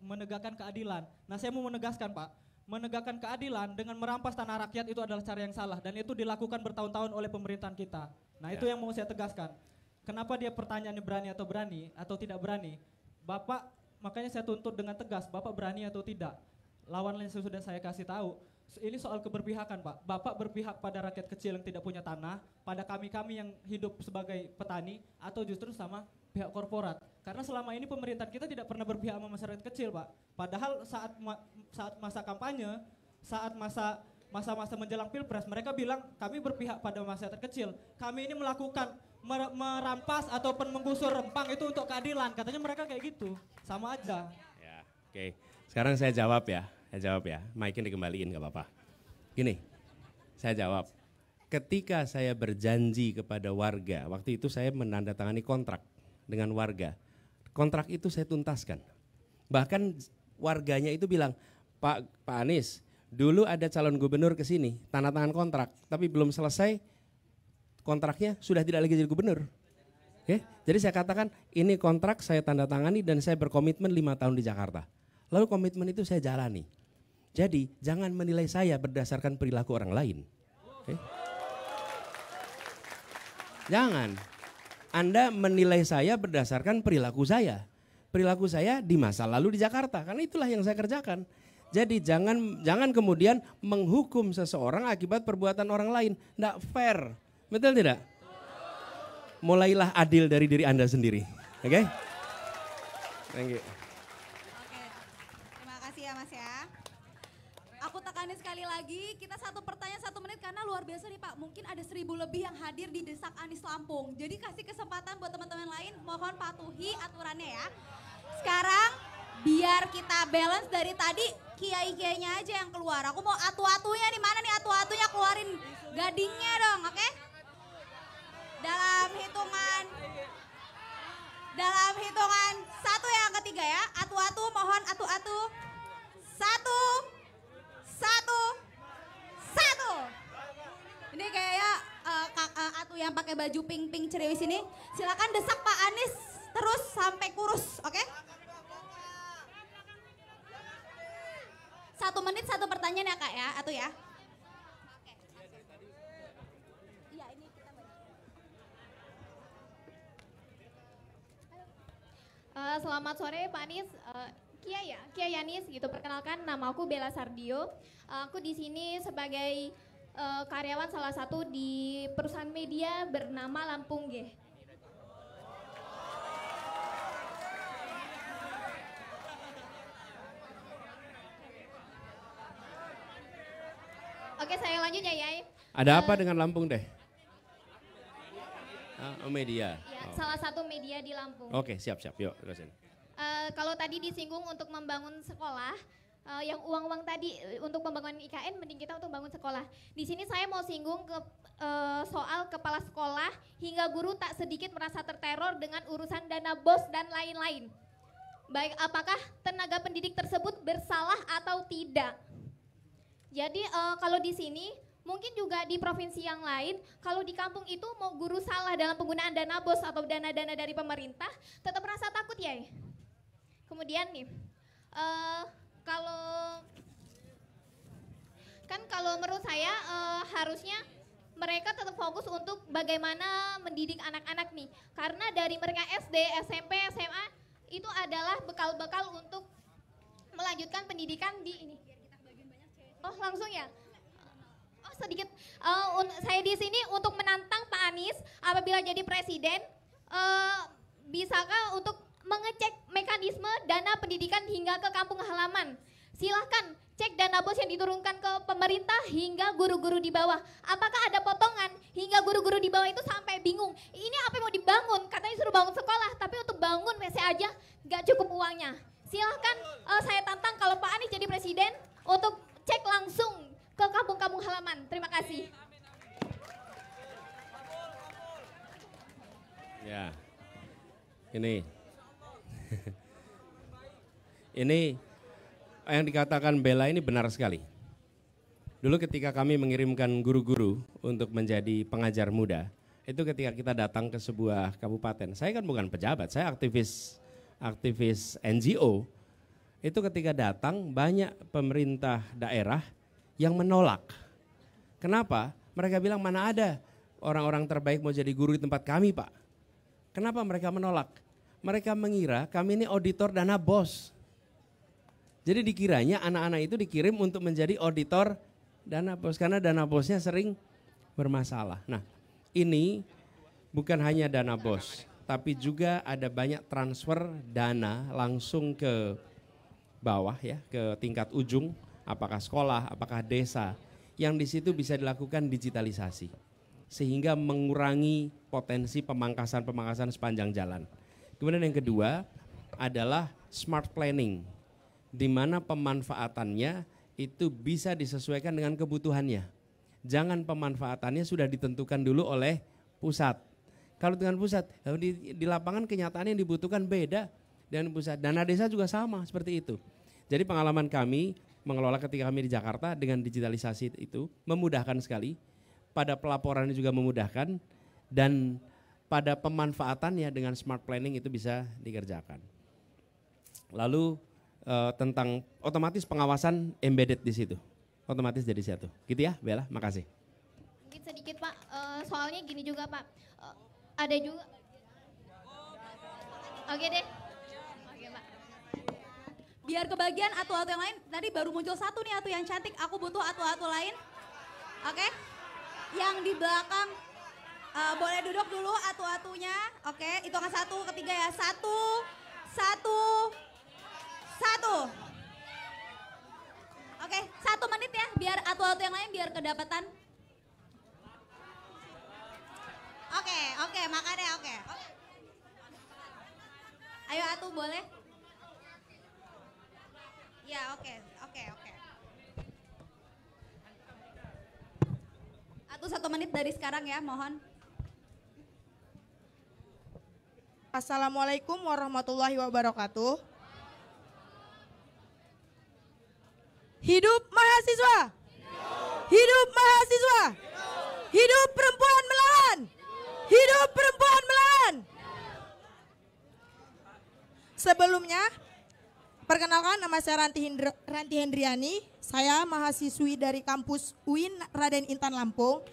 menegakkan keadilan. Nah saya mau menegaskan Pak, menegakkan keadilan dengan merampas tanah rakyat itu adalah cara yang salah dan itu dilakukan bertahun-tahun oleh pemerintahan kita. Nah itu yang mau saya tegaskan. Kenapa dia pertanyaannya berani atau tidak berani? Bapak, makanya saya tuntut dengan tegas, Bapak berani atau tidak? Lawan yang sudah saya kasih tahu, ini soal keberpihakan Pak. Bapak berpihak pada rakyat kecil yang tidak punya tanah, pada kami-kami yang hidup sebagai petani, atau justru sama pihak korporat. Karena selama ini pemerintahan kita tidak pernah berpihak sama masyarakat kecil Pak. Padahal saat masa kampanye, saat masa menjelang pilpres, mereka bilang kami berpihak pada masyarakat kecil. Kami ini melakukan merampas ataupun menggusur Rempang itu untuk keadilan. Katanya mereka kayak gitu, sama aja. Ya, oke. Sekarang saya jawab ya. Mic-nya dikembaliin gak apa-apa. Gini, saya jawab. Ketika saya berjanji kepada warga, waktu itu saya menandatangani kontrak dengan warga. Kontrak itu saya tuntaskan. Bahkan warganya itu bilang, Pak Anies, dulu ada calon gubernur ke sini, tanda tangan kontrak, tapi belum selesai kontraknya sudah tidak lagi jadi gubernur. Oke? Jadi saya katakan, ini kontrak saya tanda tangani dan saya berkomitmen 5 tahun di Jakarta. Lalu komitmen itu saya jalani. Jadi jangan menilai saya berdasarkan perilaku orang lain. Okay? Jangan. Anda menilai saya berdasarkan perilaku saya. Perilaku saya di masa lalu di Jakarta. Karena itulah yang saya kerjakan. Jadi jangan kemudian menghukum seseorang akibat perbuatan orang lain. Nggak fair. Betul tidak? Mulailah adil dari diri Anda sendiri. Oke? Okay? Thank you. Terima kasih ya Mas ya. Aku tekanin sekali lagi, kita satu pertanyaan 1 menit karena luar biasa nih Pak. Mungkin ada 1000 lebih yang hadir di Desak Anies Lampung. Jadi kasih kesempatan buat teman-teman lain, mohon patuhi aturannya ya. Sekarang biar kita balance dari tadi, kiai-kiainya aja yang keluar. Aku mau atu-atunya nih, mana nih atu-atunya, keluarin gadingnya dong, oke? Dalam hitungan 1 yang ketiga ya, atu-atu mohon atu-atu. 1, 2, yang pakai baju pink-pink ceriwis ini, silakan desak Pak Anies terus sampai kurus, oke? 1 menit 1 pertanyaan ya Kak ya, Atu ya. Selamat sore Pak Anies, Kia Yanis gitu. Perkenalkan, nama aku Bella Sardio. Aku di sini sebagai karyawan salah satu di perusahaan media bernama Lampung G. Oke, saya lanjut ya Yai. Ada apa dengan Lampung deh? Media. Ya, salah satu media di Lampung. Oke, siap. Yuk, terusin. Kalau tadi disinggung untuk membangun sekolah, yang uang-uang tadi untuk pembangunan IKN, mending kita untuk bangun sekolah. Di sini saya mau singgung ke soal kepala sekolah hingga guru tak sedikit merasa terteror dengan urusan dana BOS dan lain-lain. Baik, apakah tenaga pendidik tersebut bersalah atau tidak? Jadi kalau di sini, mungkin juga di provinsi yang lain, kalau di kampung itu mau guru salah dalam penggunaan dana BOS atau dana-dana dari pemerintah, tetap merasa takut ya. Kemudian nih, kalau menurut saya harusnya mereka tetap fokus untuk bagaimana mendidik anak-anak nih. Karena dari mereka SD, SMP, SMA itu adalah bekal-bekal untuk melanjutkan pendidikan di ini. Oh langsung ya? Oh sedikit, saya di sini untuk menantang Pak Anies apabila jadi presiden, bisakah untuk mengecek mekanisme dana pendidikan hingga ke kampung halaman. Silahkan cek dana BOS yang diturunkan ke pemerintah hingga guru-guru di bawah. Apakah ada potongan hingga guru-guru di bawah itu sampai bingung. Ini apa yang mau dibangun? Katanya suruh bangun sekolah, tapi untuk bangun WC aja gak cukup uangnya. Silahkan saya tantang kalau Pak Anies jadi presiden untuk cek langsung ke kampung-kampung halaman. Terima kasih. Ya, ini yang dikatakan Bella ini benar sekali. Dulu ketika kami mengirimkan guru-guru untuk menjadi pengajar muda, itu ketika kita datang ke sebuah kabupaten, saya kan bukan pejabat, saya aktivis NGO. Itu ketika datang banyak pemerintah daerah yang menolak. Kenapa? Mereka bilang mana ada orang-orang terbaik mau jadi guru di tempat kami Pak. Kenapa mereka menolak? Mereka mengira kami ini auditor dana BOS. Jadi dikiranya anak-anak itu dikirim untuk menjadi auditor dana BOS karena dana BOS-nya sering bermasalah. Nah, ini bukan hanya dana BOS, tapi juga ada banyak transfer dana langsung ke bawah ya, ke tingkat ujung, apakah sekolah, apakah desa, yang di situ bisa dilakukan digitalisasi sehingga mengurangi potensi pemangkasan sepanjang jalan. Kemudian yang kedua adalah smart planning, di mana pemanfaatannya itu bisa disesuaikan dengan kebutuhannya. Jangan pemanfaatannya sudah ditentukan dulu oleh pusat. Kalau dengan pusat, di lapangan kenyataannya yang dibutuhkan beda dengan pusat. Dana desa juga sama seperti itu. Jadi pengalaman kami mengelola ketika kami di Jakarta dengan digitalisasi itu memudahkan sekali. Pada pelaporannya juga memudahkan dan pada pemanfaatannya dengan smart planning itu bisa dikerjakan. Lalu tentang otomatis pengawasan embedded di situ, otomatis jadi satu. Gitu ya, Bella, makasih. Sedikit Pak, soalnya gini juga Pak, ada juga. Oke deh. Oke Pak. Biar kebagian atu-atu yang lain, tadi baru muncul satu nih atu yang cantik, aku butuh atu-atu lain. Oke, yang di belakang boleh duduk dulu atu-atunya. Oke, hitungan 1, ketiga ya, 1, 1. Oke, 1 menit ya, biar atu-atu yang lain biar kedapatan. Oke, makan ya, oke. Ayo atu boleh? Ya, oke. Atu 1 menit dari sekarang ya, mohon. Assalamualaikum warahmatullahi wabarakatuh. Hidup mahasiswa! Hidup mahasiswa! Hidup perempuan melawan! Hidup perempuan Medan. Sebelumnya, perkenalkan nama saya Ranti Hendriani. Saya mahasiswi dari kampus UIN Raden Intan Lampung.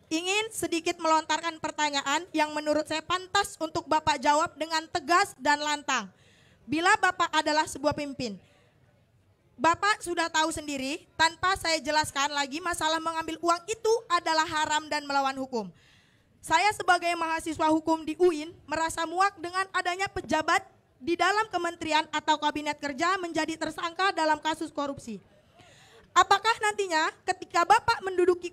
Ingin sedikit melontarkan pertanyaan yang menurut saya pantas untuk Bapak jawab dengan tegas dan lantang. Bila Bapak adalah sebuah pemimpin, Bapak sudah tahu sendiri, tanpa saya jelaskan lagi masalah mengambil uang itu adalah haram dan melawan hukum. Saya sebagai mahasiswa hukum di UIN merasa muak dengan adanya pejabat di dalam kementerian atau kabinet kerja menjadi tersangka dalam kasus korupsi. Apakah nantinya ketika Bapak menduduki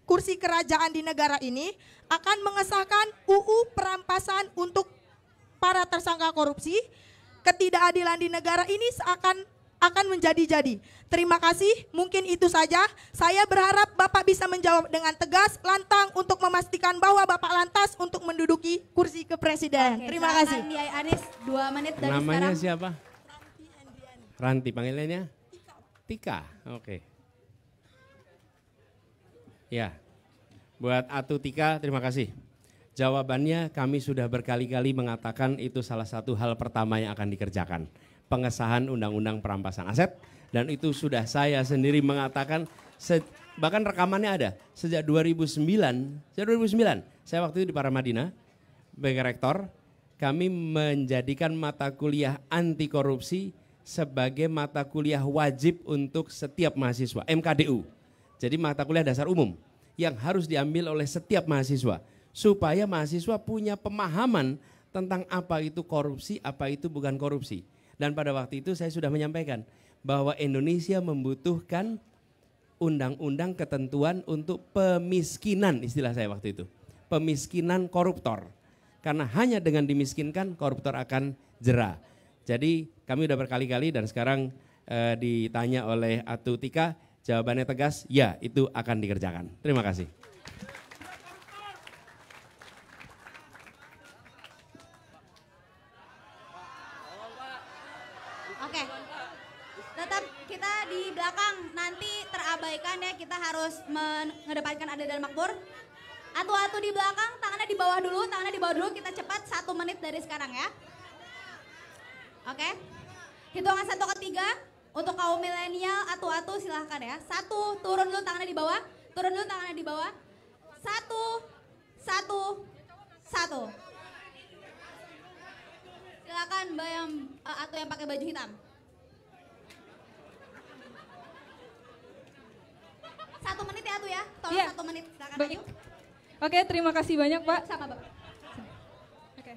kursi kerajaan di negara ini akan mengesahkan UU perampasan untuk para tersangka korupsi? Ketidakadilan di negara ini akan menjadi-jadi. Terima kasih, mungkin itu saja. Saya berharap Bapak bisa menjawab dengan tegas, lantang untuk memastikan bahwa Bapak lantas untuk menduduki kursi kepresidenan. Terima kasih. Yai Anis 2 menit dari Namanya sekarang. siapa? Ranti, panggilannya? Tika. Oke. Ya, buat Atu Tika terima kasih. Jawabannya kami sudah berkali-kali mengatakan itu salah satu hal pertama yang akan dikerjakan. Pengesahan Undang-Undang Perampasan Aset. Dan itu sudah saya sendiri mengatakan, bahkan rekamannya ada. Sejak 2009, saya waktu itu di Paramadina, sebagai rektor, kami menjadikan mata kuliah anti korupsi sebagai mata kuliah wajib untuk setiap mahasiswa, MKDU. Jadi mata kuliah dasar umum yang harus diambil oleh setiap mahasiswa. Supaya mahasiswa punya pemahaman tentang apa itu korupsi, apa itu bukan korupsi. Dan pada waktu itu saya sudah menyampaikan bahwa Indonesia membutuhkan undang-undang ketentuan untuk pemiskinan, istilah saya waktu itu. Pemiskinan koruptor. Karena hanya dengan dimiskinkan koruptor akan jera. Jadi kami sudah berkali-kali dan sekarang ditanya oleh Atu Tika, jawabannya tegas, ya itu akan dikerjakan. Terima kasih. Oke. Tetap kita di belakang, nanti terabaikan ya, kita harus mengedepankan adil dan makmur. Atu-atu di belakang, tangannya di bawah dulu, kita cepat 1 menit dari sekarang ya. Oke. Hitungan 1 ke 3, untuk kaum milenial, atu-atu silahkan ya. 1, turun dulu tangannya di bawah, 1, 1. Silakan Mbak yang atau yang pakai baju hitam. 1 menit ya Atu ya, tolong Iya. 1 menit. Silakan Baik. maju. Oke, terima kasih banyak Pak. Sama Bapak. Oke.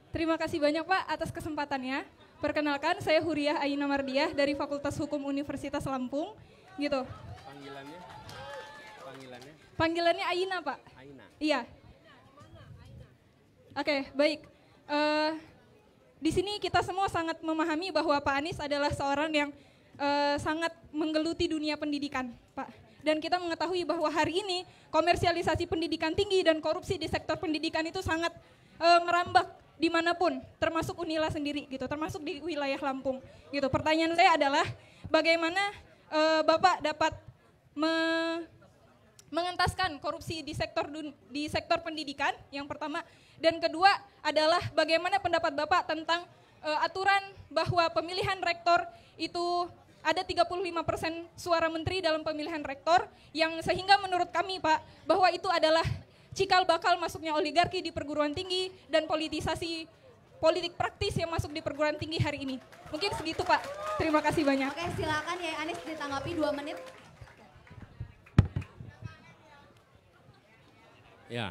Terima kasih banyak Pak atas kesempatannya. Perkenalkan, saya Huriah Aina Mardiah dari Fakultas Hukum Universitas Lampung. Gitu. Panggilannya? Panggilannya Aina Pak. Aina. Iya. Oke, baik. Di sini kita semua sangat memahami bahwa Pak Anies adalah seorang yang sangat menggeluti dunia pendidikan, Pak. Dan kita mengetahui bahwa hari ini komersialisasi pendidikan tinggi dan korupsi di sektor pendidikan itu sangat ngerambak dimanapun, termasuk Unila sendiri gitu, termasuk di wilayah Lampung gitu. Pertanyaan saya adalah bagaimana Bapak dapat mengentaskan korupsi di sektor pendidikan yang pertama, dan kedua adalah bagaimana pendapat Bapak tentang aturan bahwa pemilihan rektor itu ada 35% suara menteri dalam pemilihan rektor, yang sehingga menurut kami Pak bahwa itu adalah cikal bakal masuknya oligarki di perguruan tinggi dan politisasi politik praktis yang masuk di perguruan tinggi hari ini. Mungkin segitu Pak. Terima kasih banyak. Oke, silakan ya Anies ditanggapi 2 menit. Ya.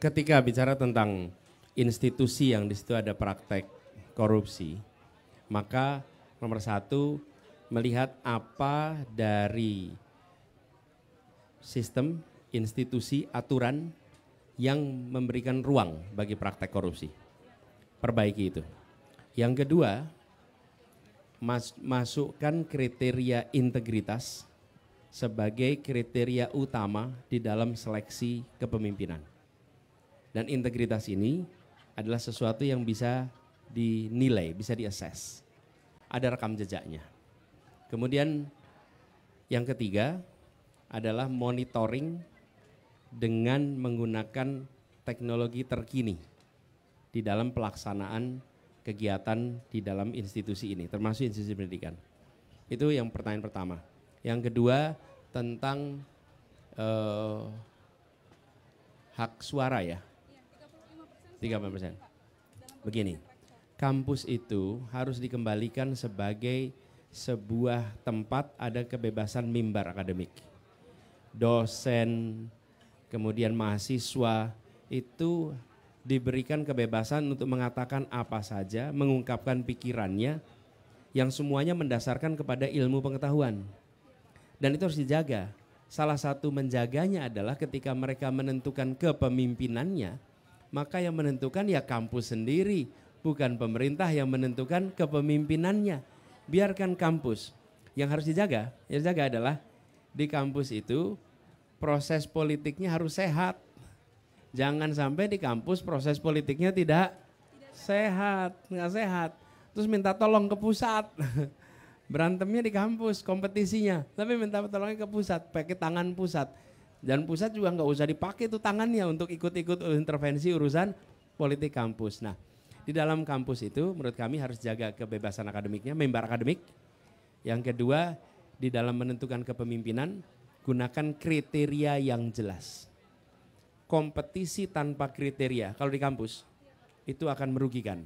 Ketika bicara tentang institusi yang di situ ada praktek korupsi, maka nomor 1 melihat apa dari sistem, institusi, aturan yang memberikan ruang bagi praktek korupsi. Perbaiki itu. Yang kedua, masukkan kriteria integritas sebagai kriteria utama di dalam seleksi kepemimpinan. Dan integritas ini adalah sesuatu yang bisa dinilai, bisa diassess. Ada rekam jejaknya. Kemudian Yang ketiga adalah monitoring dengan menggunakan teknologi terkini di dalam pelaksanaan kegiatan di dalam institusi ini, termasuk institusi pendidikan. Itu yang pertanyaan pertama. Yang kedua tentang hak suara ya. 35%. Begini, kampus itu harus dikembalikan sebagai sebuah tempat ada kebebasan mimbar akademik. Dosen, kemudian mahasiswa itu diberikan kebebasan untuk mengatakan apa saja, mengungkapkan pikirannya yang semuanya mendasarkan kepada ilmu pengetahuan. Dan itu harus dijaga. Salah satu menjaganya adalah ketika mereka menentukan kepemimpinannya, maka yang menentukan ya kampus sendiri, bukan pemerintah yang menentukan kepemimpinannya. Biarkan kampus. Yang harus dijaga, adalah di kampus itu proses politiknya harus sehat. Jangan sampai di kampus proses politiknya tidak sehat, nggak sehat. Terus minta tolong ke pusat. Berantemnya di kampus, kompetisinya. Tapi minta tolongnya ke pusat, pakai tangan pusat. Dan pusat juga nggak usah dipakai itu tangannya untuk ikut-ikut intervensi urusan politik kampus. Nah, di dalam kampus itu menurut kami harus jaga kebebasan akademiknya, mimbar akademik. Yang kedua, di dalam menentukan kepemimpinan, gunakan kriteria yang jelas. Kompetisi tanpa kriteria, kalau di kampus, itu akan merugikan.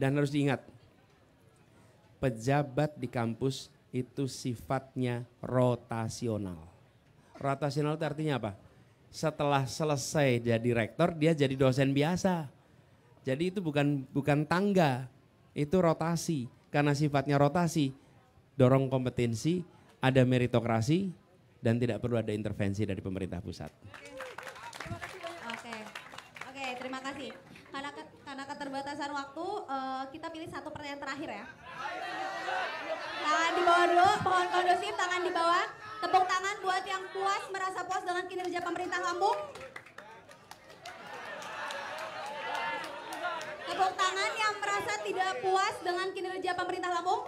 Dan harus diingat, pejabat di kampus itu sifatnya rotasional. Rotasional itu artinya apa? Setelah selesai jadi rektor, dia jadi dosen biasa. Jadi itu bukan tangga, itu rotasi. Karena sifatnya rotasi, dorong kompetensi, ada meritokrasi, dan tidak perlu ada intervensi dari pemerintah pusat. Oke, terima kasih. Karena keterbatasan waktu, kita pilih satu pertanyaan terakhir ya. Tangan di bawah dulu, mohon kondusif, tangan di bawah. Tepuk tangan buat yang puas, merasa puas dengan kinerja pemerintah Lampung. Tepuk tangan yang merasa tidak puas dengan kinerja pemerintah Lampung.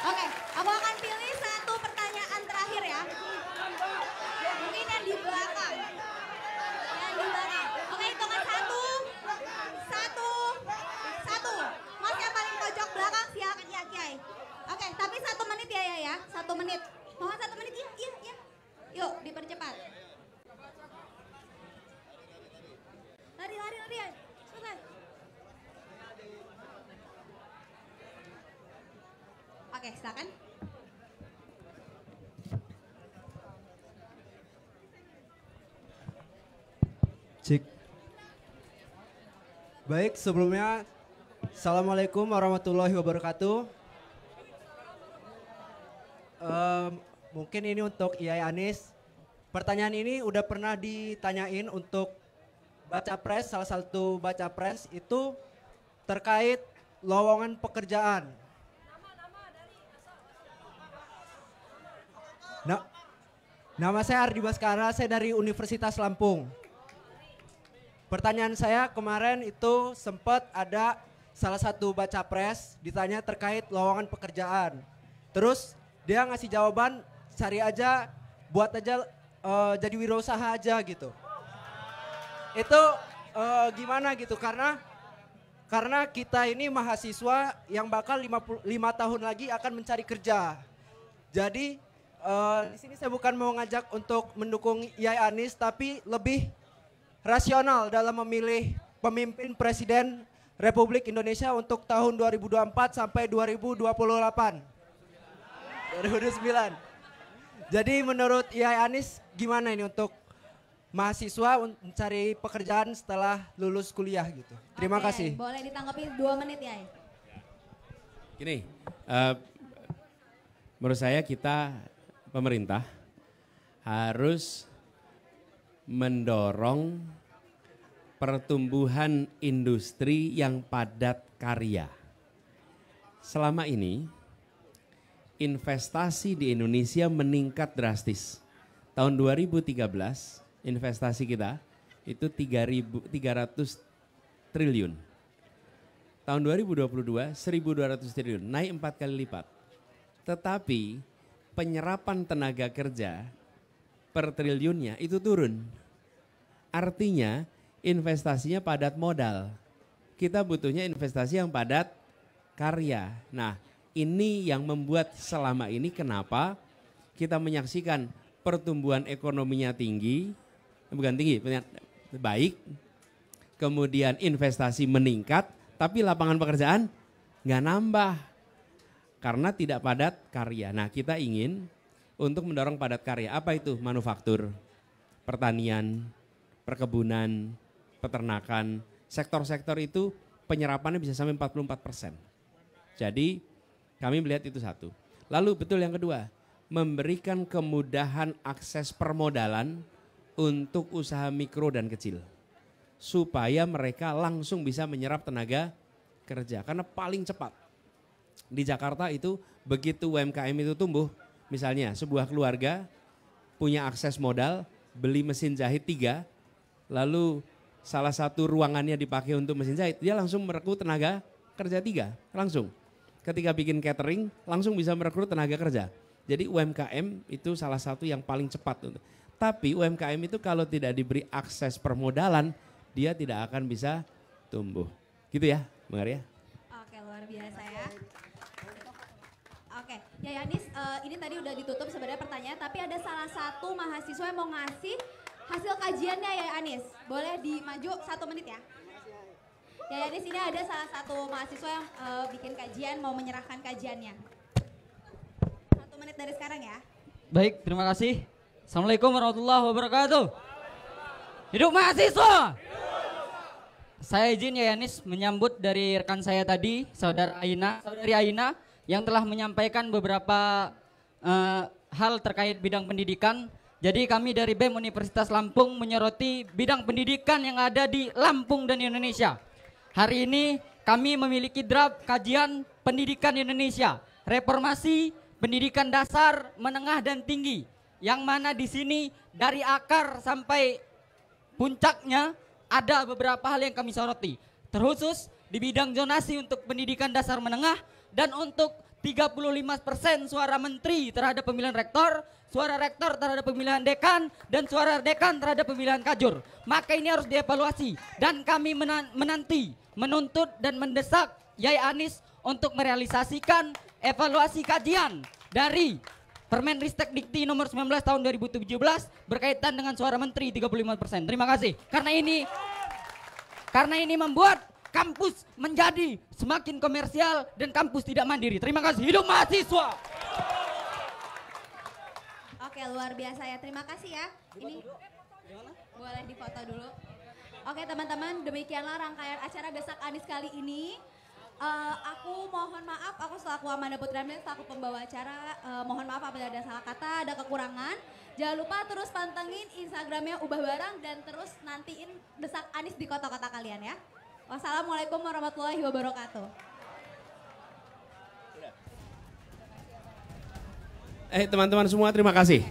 Oke, aku akan pilih satu pertanyaan terakhir ya. Mungkin yang di belakang. Yang di belakang. Oke, hitungan satu. Mas yang paling pojok belakang siap ya Kiai. Oke, tapi 1 menit ya. 1 menit. Mohon 1 menit iya. Yuk, dipercepat. Lari. Cepat. Oke, silakan. Cik. Baik, sebelumnya Assalamualaikum warahmatullahi wabarakatuh. Mungkin ini untuk Yai Anis. Pertanyaan ini udah pernah ditanyain untuk baca pres, salah satu baca pres itu terkait lowongan pekerjaan. Nah, nama saya Ardi Baskara, saya dari Universitas Lampung. Pertanyaan saya kemarin itu sempat ada salah satu baca pres ditanya terkait lowongan pekerjaan. Terus dia ngasih jawaban cari aja, buat aja jadi wirausaha aja gitu. Itu gimana gitu karena kita ini mahasiswa yang bakal 5 tahun lagi akan mencari kerja. Jadi di sini saya bukan mau ngajak untuk mendukung Yai Anis tapi lebih rasional dalam memilih pemimpin presiden Republik Indonesia untuk tahun 2024 sampai 2028. 2009. Jadi menurut Yai Anis gimana ini untuk mahasiswa mencari pekerjaan setelah lulus kuliah gitu. Terima kasih. Boleh ditanggapi 2 menit ya. Gini, menurut saya kita pemerintah harus mendorong pertumbuhan industri yang padat karya. Selama ini investasi di Indonesia meningkat drastis. Tahun 2013 investasi kita itu 3.300 triliun. Tahun 2022 1.200 triliun, naik 4 kali lipat. Tetapi penyerapan tenaga kerja per triliunnya itu turun. Artinya investasinya padat modal. Kita butuhnya investasi yang padat karya. Nah, ini yang membuat selama ini kenapa kita menyaksikan pertumbuhan ekonominya tinggi, bukan tinggi, baik, kemudian investasi meningkat, tapi lapangan pekerjaan nggak nambah karena tidak padat karya. Nah, kita ingin untuk mendorong padat karya. Apa itu? Manufaktur, pertanian, perkebunan, peternakan, sektor-sektor itu penyerapannya bisa sampai 44%. Jadi kami melihat itu satu. Lalu betul yang kedua, memberikan kemudahan akses permodalan untuk usaha mikro dan kecil. Supaya mereka langsung bisa menyerap tenaga kerja. Karena paling cepat. Di Jakarta itu begitu UMKM itu tumbuh, misalnya sebuah keluarga punya akses modal, beli mesin jahit 3, lalu salah satu ruangannya dipakai untuk mesin jahit, dia langsung merekrut tenaga kerja 3, langsung. Ketika bikin catering, langsung bisa merekrut tenaga kerja. Jadi UMKM itu salah satu yang paling cepat. Tapi UMKM itu kalau tidak diberi akses permodalan, dia tidak akan bisa tumbuh. Gitu ya, Bang Arya? Oke, luar biasa ya. Oke, ya Yanis, ini tadi udah ditutup sebenarnya pertanyaan, tapi ada salah satu mahasiswa yang mau ngasih hasil kajiannya ya Anis. Boleh dimaju 1 menit ya. Ya Yanis, ini ada salah satu mahasiswa yang bikin kajian, mau menyerahkan kajiannya. 1 menit dari sekarang ya. Baik, terima kasih. Assalamualaikum warahmatullahi wabarakatuh. Hidup mahasiswa. Saya izin ya Yanis menyambut dari rekan saya tadi, saudari Aina yang telah menyampaikan beberapa hal terkait bidang pendidikan. Jadi kami dari BEM Universitas Lampung menyoroti bidang pendidikan yang ada di Lampung dan Indonesia. Hari ini kami memiliki draft kajian pendidikan Indonesia, reformasi pendidikan dasar, menengah dan tinggi. Yang mana di sini dari akar sampai puncaknya ada beberapa hal yang kami soroti. Terkhusus di bidang zonasi untuk pendidikan dasar menengah dan untuk 35% suara menteri terhadap pemilihan rektor, suara rektor terhadap pemilihan dekan, dan suara dekan terhadap pemilihan kajur. Maka ini harus dievaluasi dan kami menanti, menuntut dan mendesak Yai Anies untuk merealisasikan evaluasi kajian dari Permenristek Dikti nomor 19 tahun 2017 berkaitan dengan suara menteri 35%. Terima kasih. Karena ini membuat kampus menjadi semakin komersial dan kampus tidak mandiri. Terima kasih. Hidup mahasiswa. Oke, luar biasa ya. Terima kasih ya. Ini boleh difoto dulu. Oke teman-teman, demikianlah rangkaian acara Desak Anies kali ini. Aku mohon maaf, aku selaku Amanda Putramil, selaku pembawa acara, mohon maaf apabila ada salah kata, ada kekurangan. Jangan lupa terus pantengin Instagramnya Ubah Barang dan terus nantiin Desak Anies di kota-kota kalian ya. Wassalamualaikum warahmatullahi wabarakatuh. Teman-teman semua, terima kasih.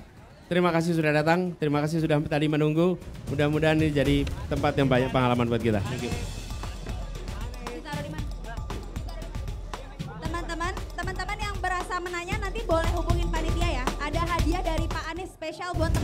Terima kasih sudah datang, terima kasih sudah tadi menunggu. Mudah-mudahan ini jadi tempat yang banyak pengalaman buat kita. Thank you. Teman-teman yang berasa menanya nanti boleh hubungin panitia ya. Ada hadiah dari Pak Anies spesial buat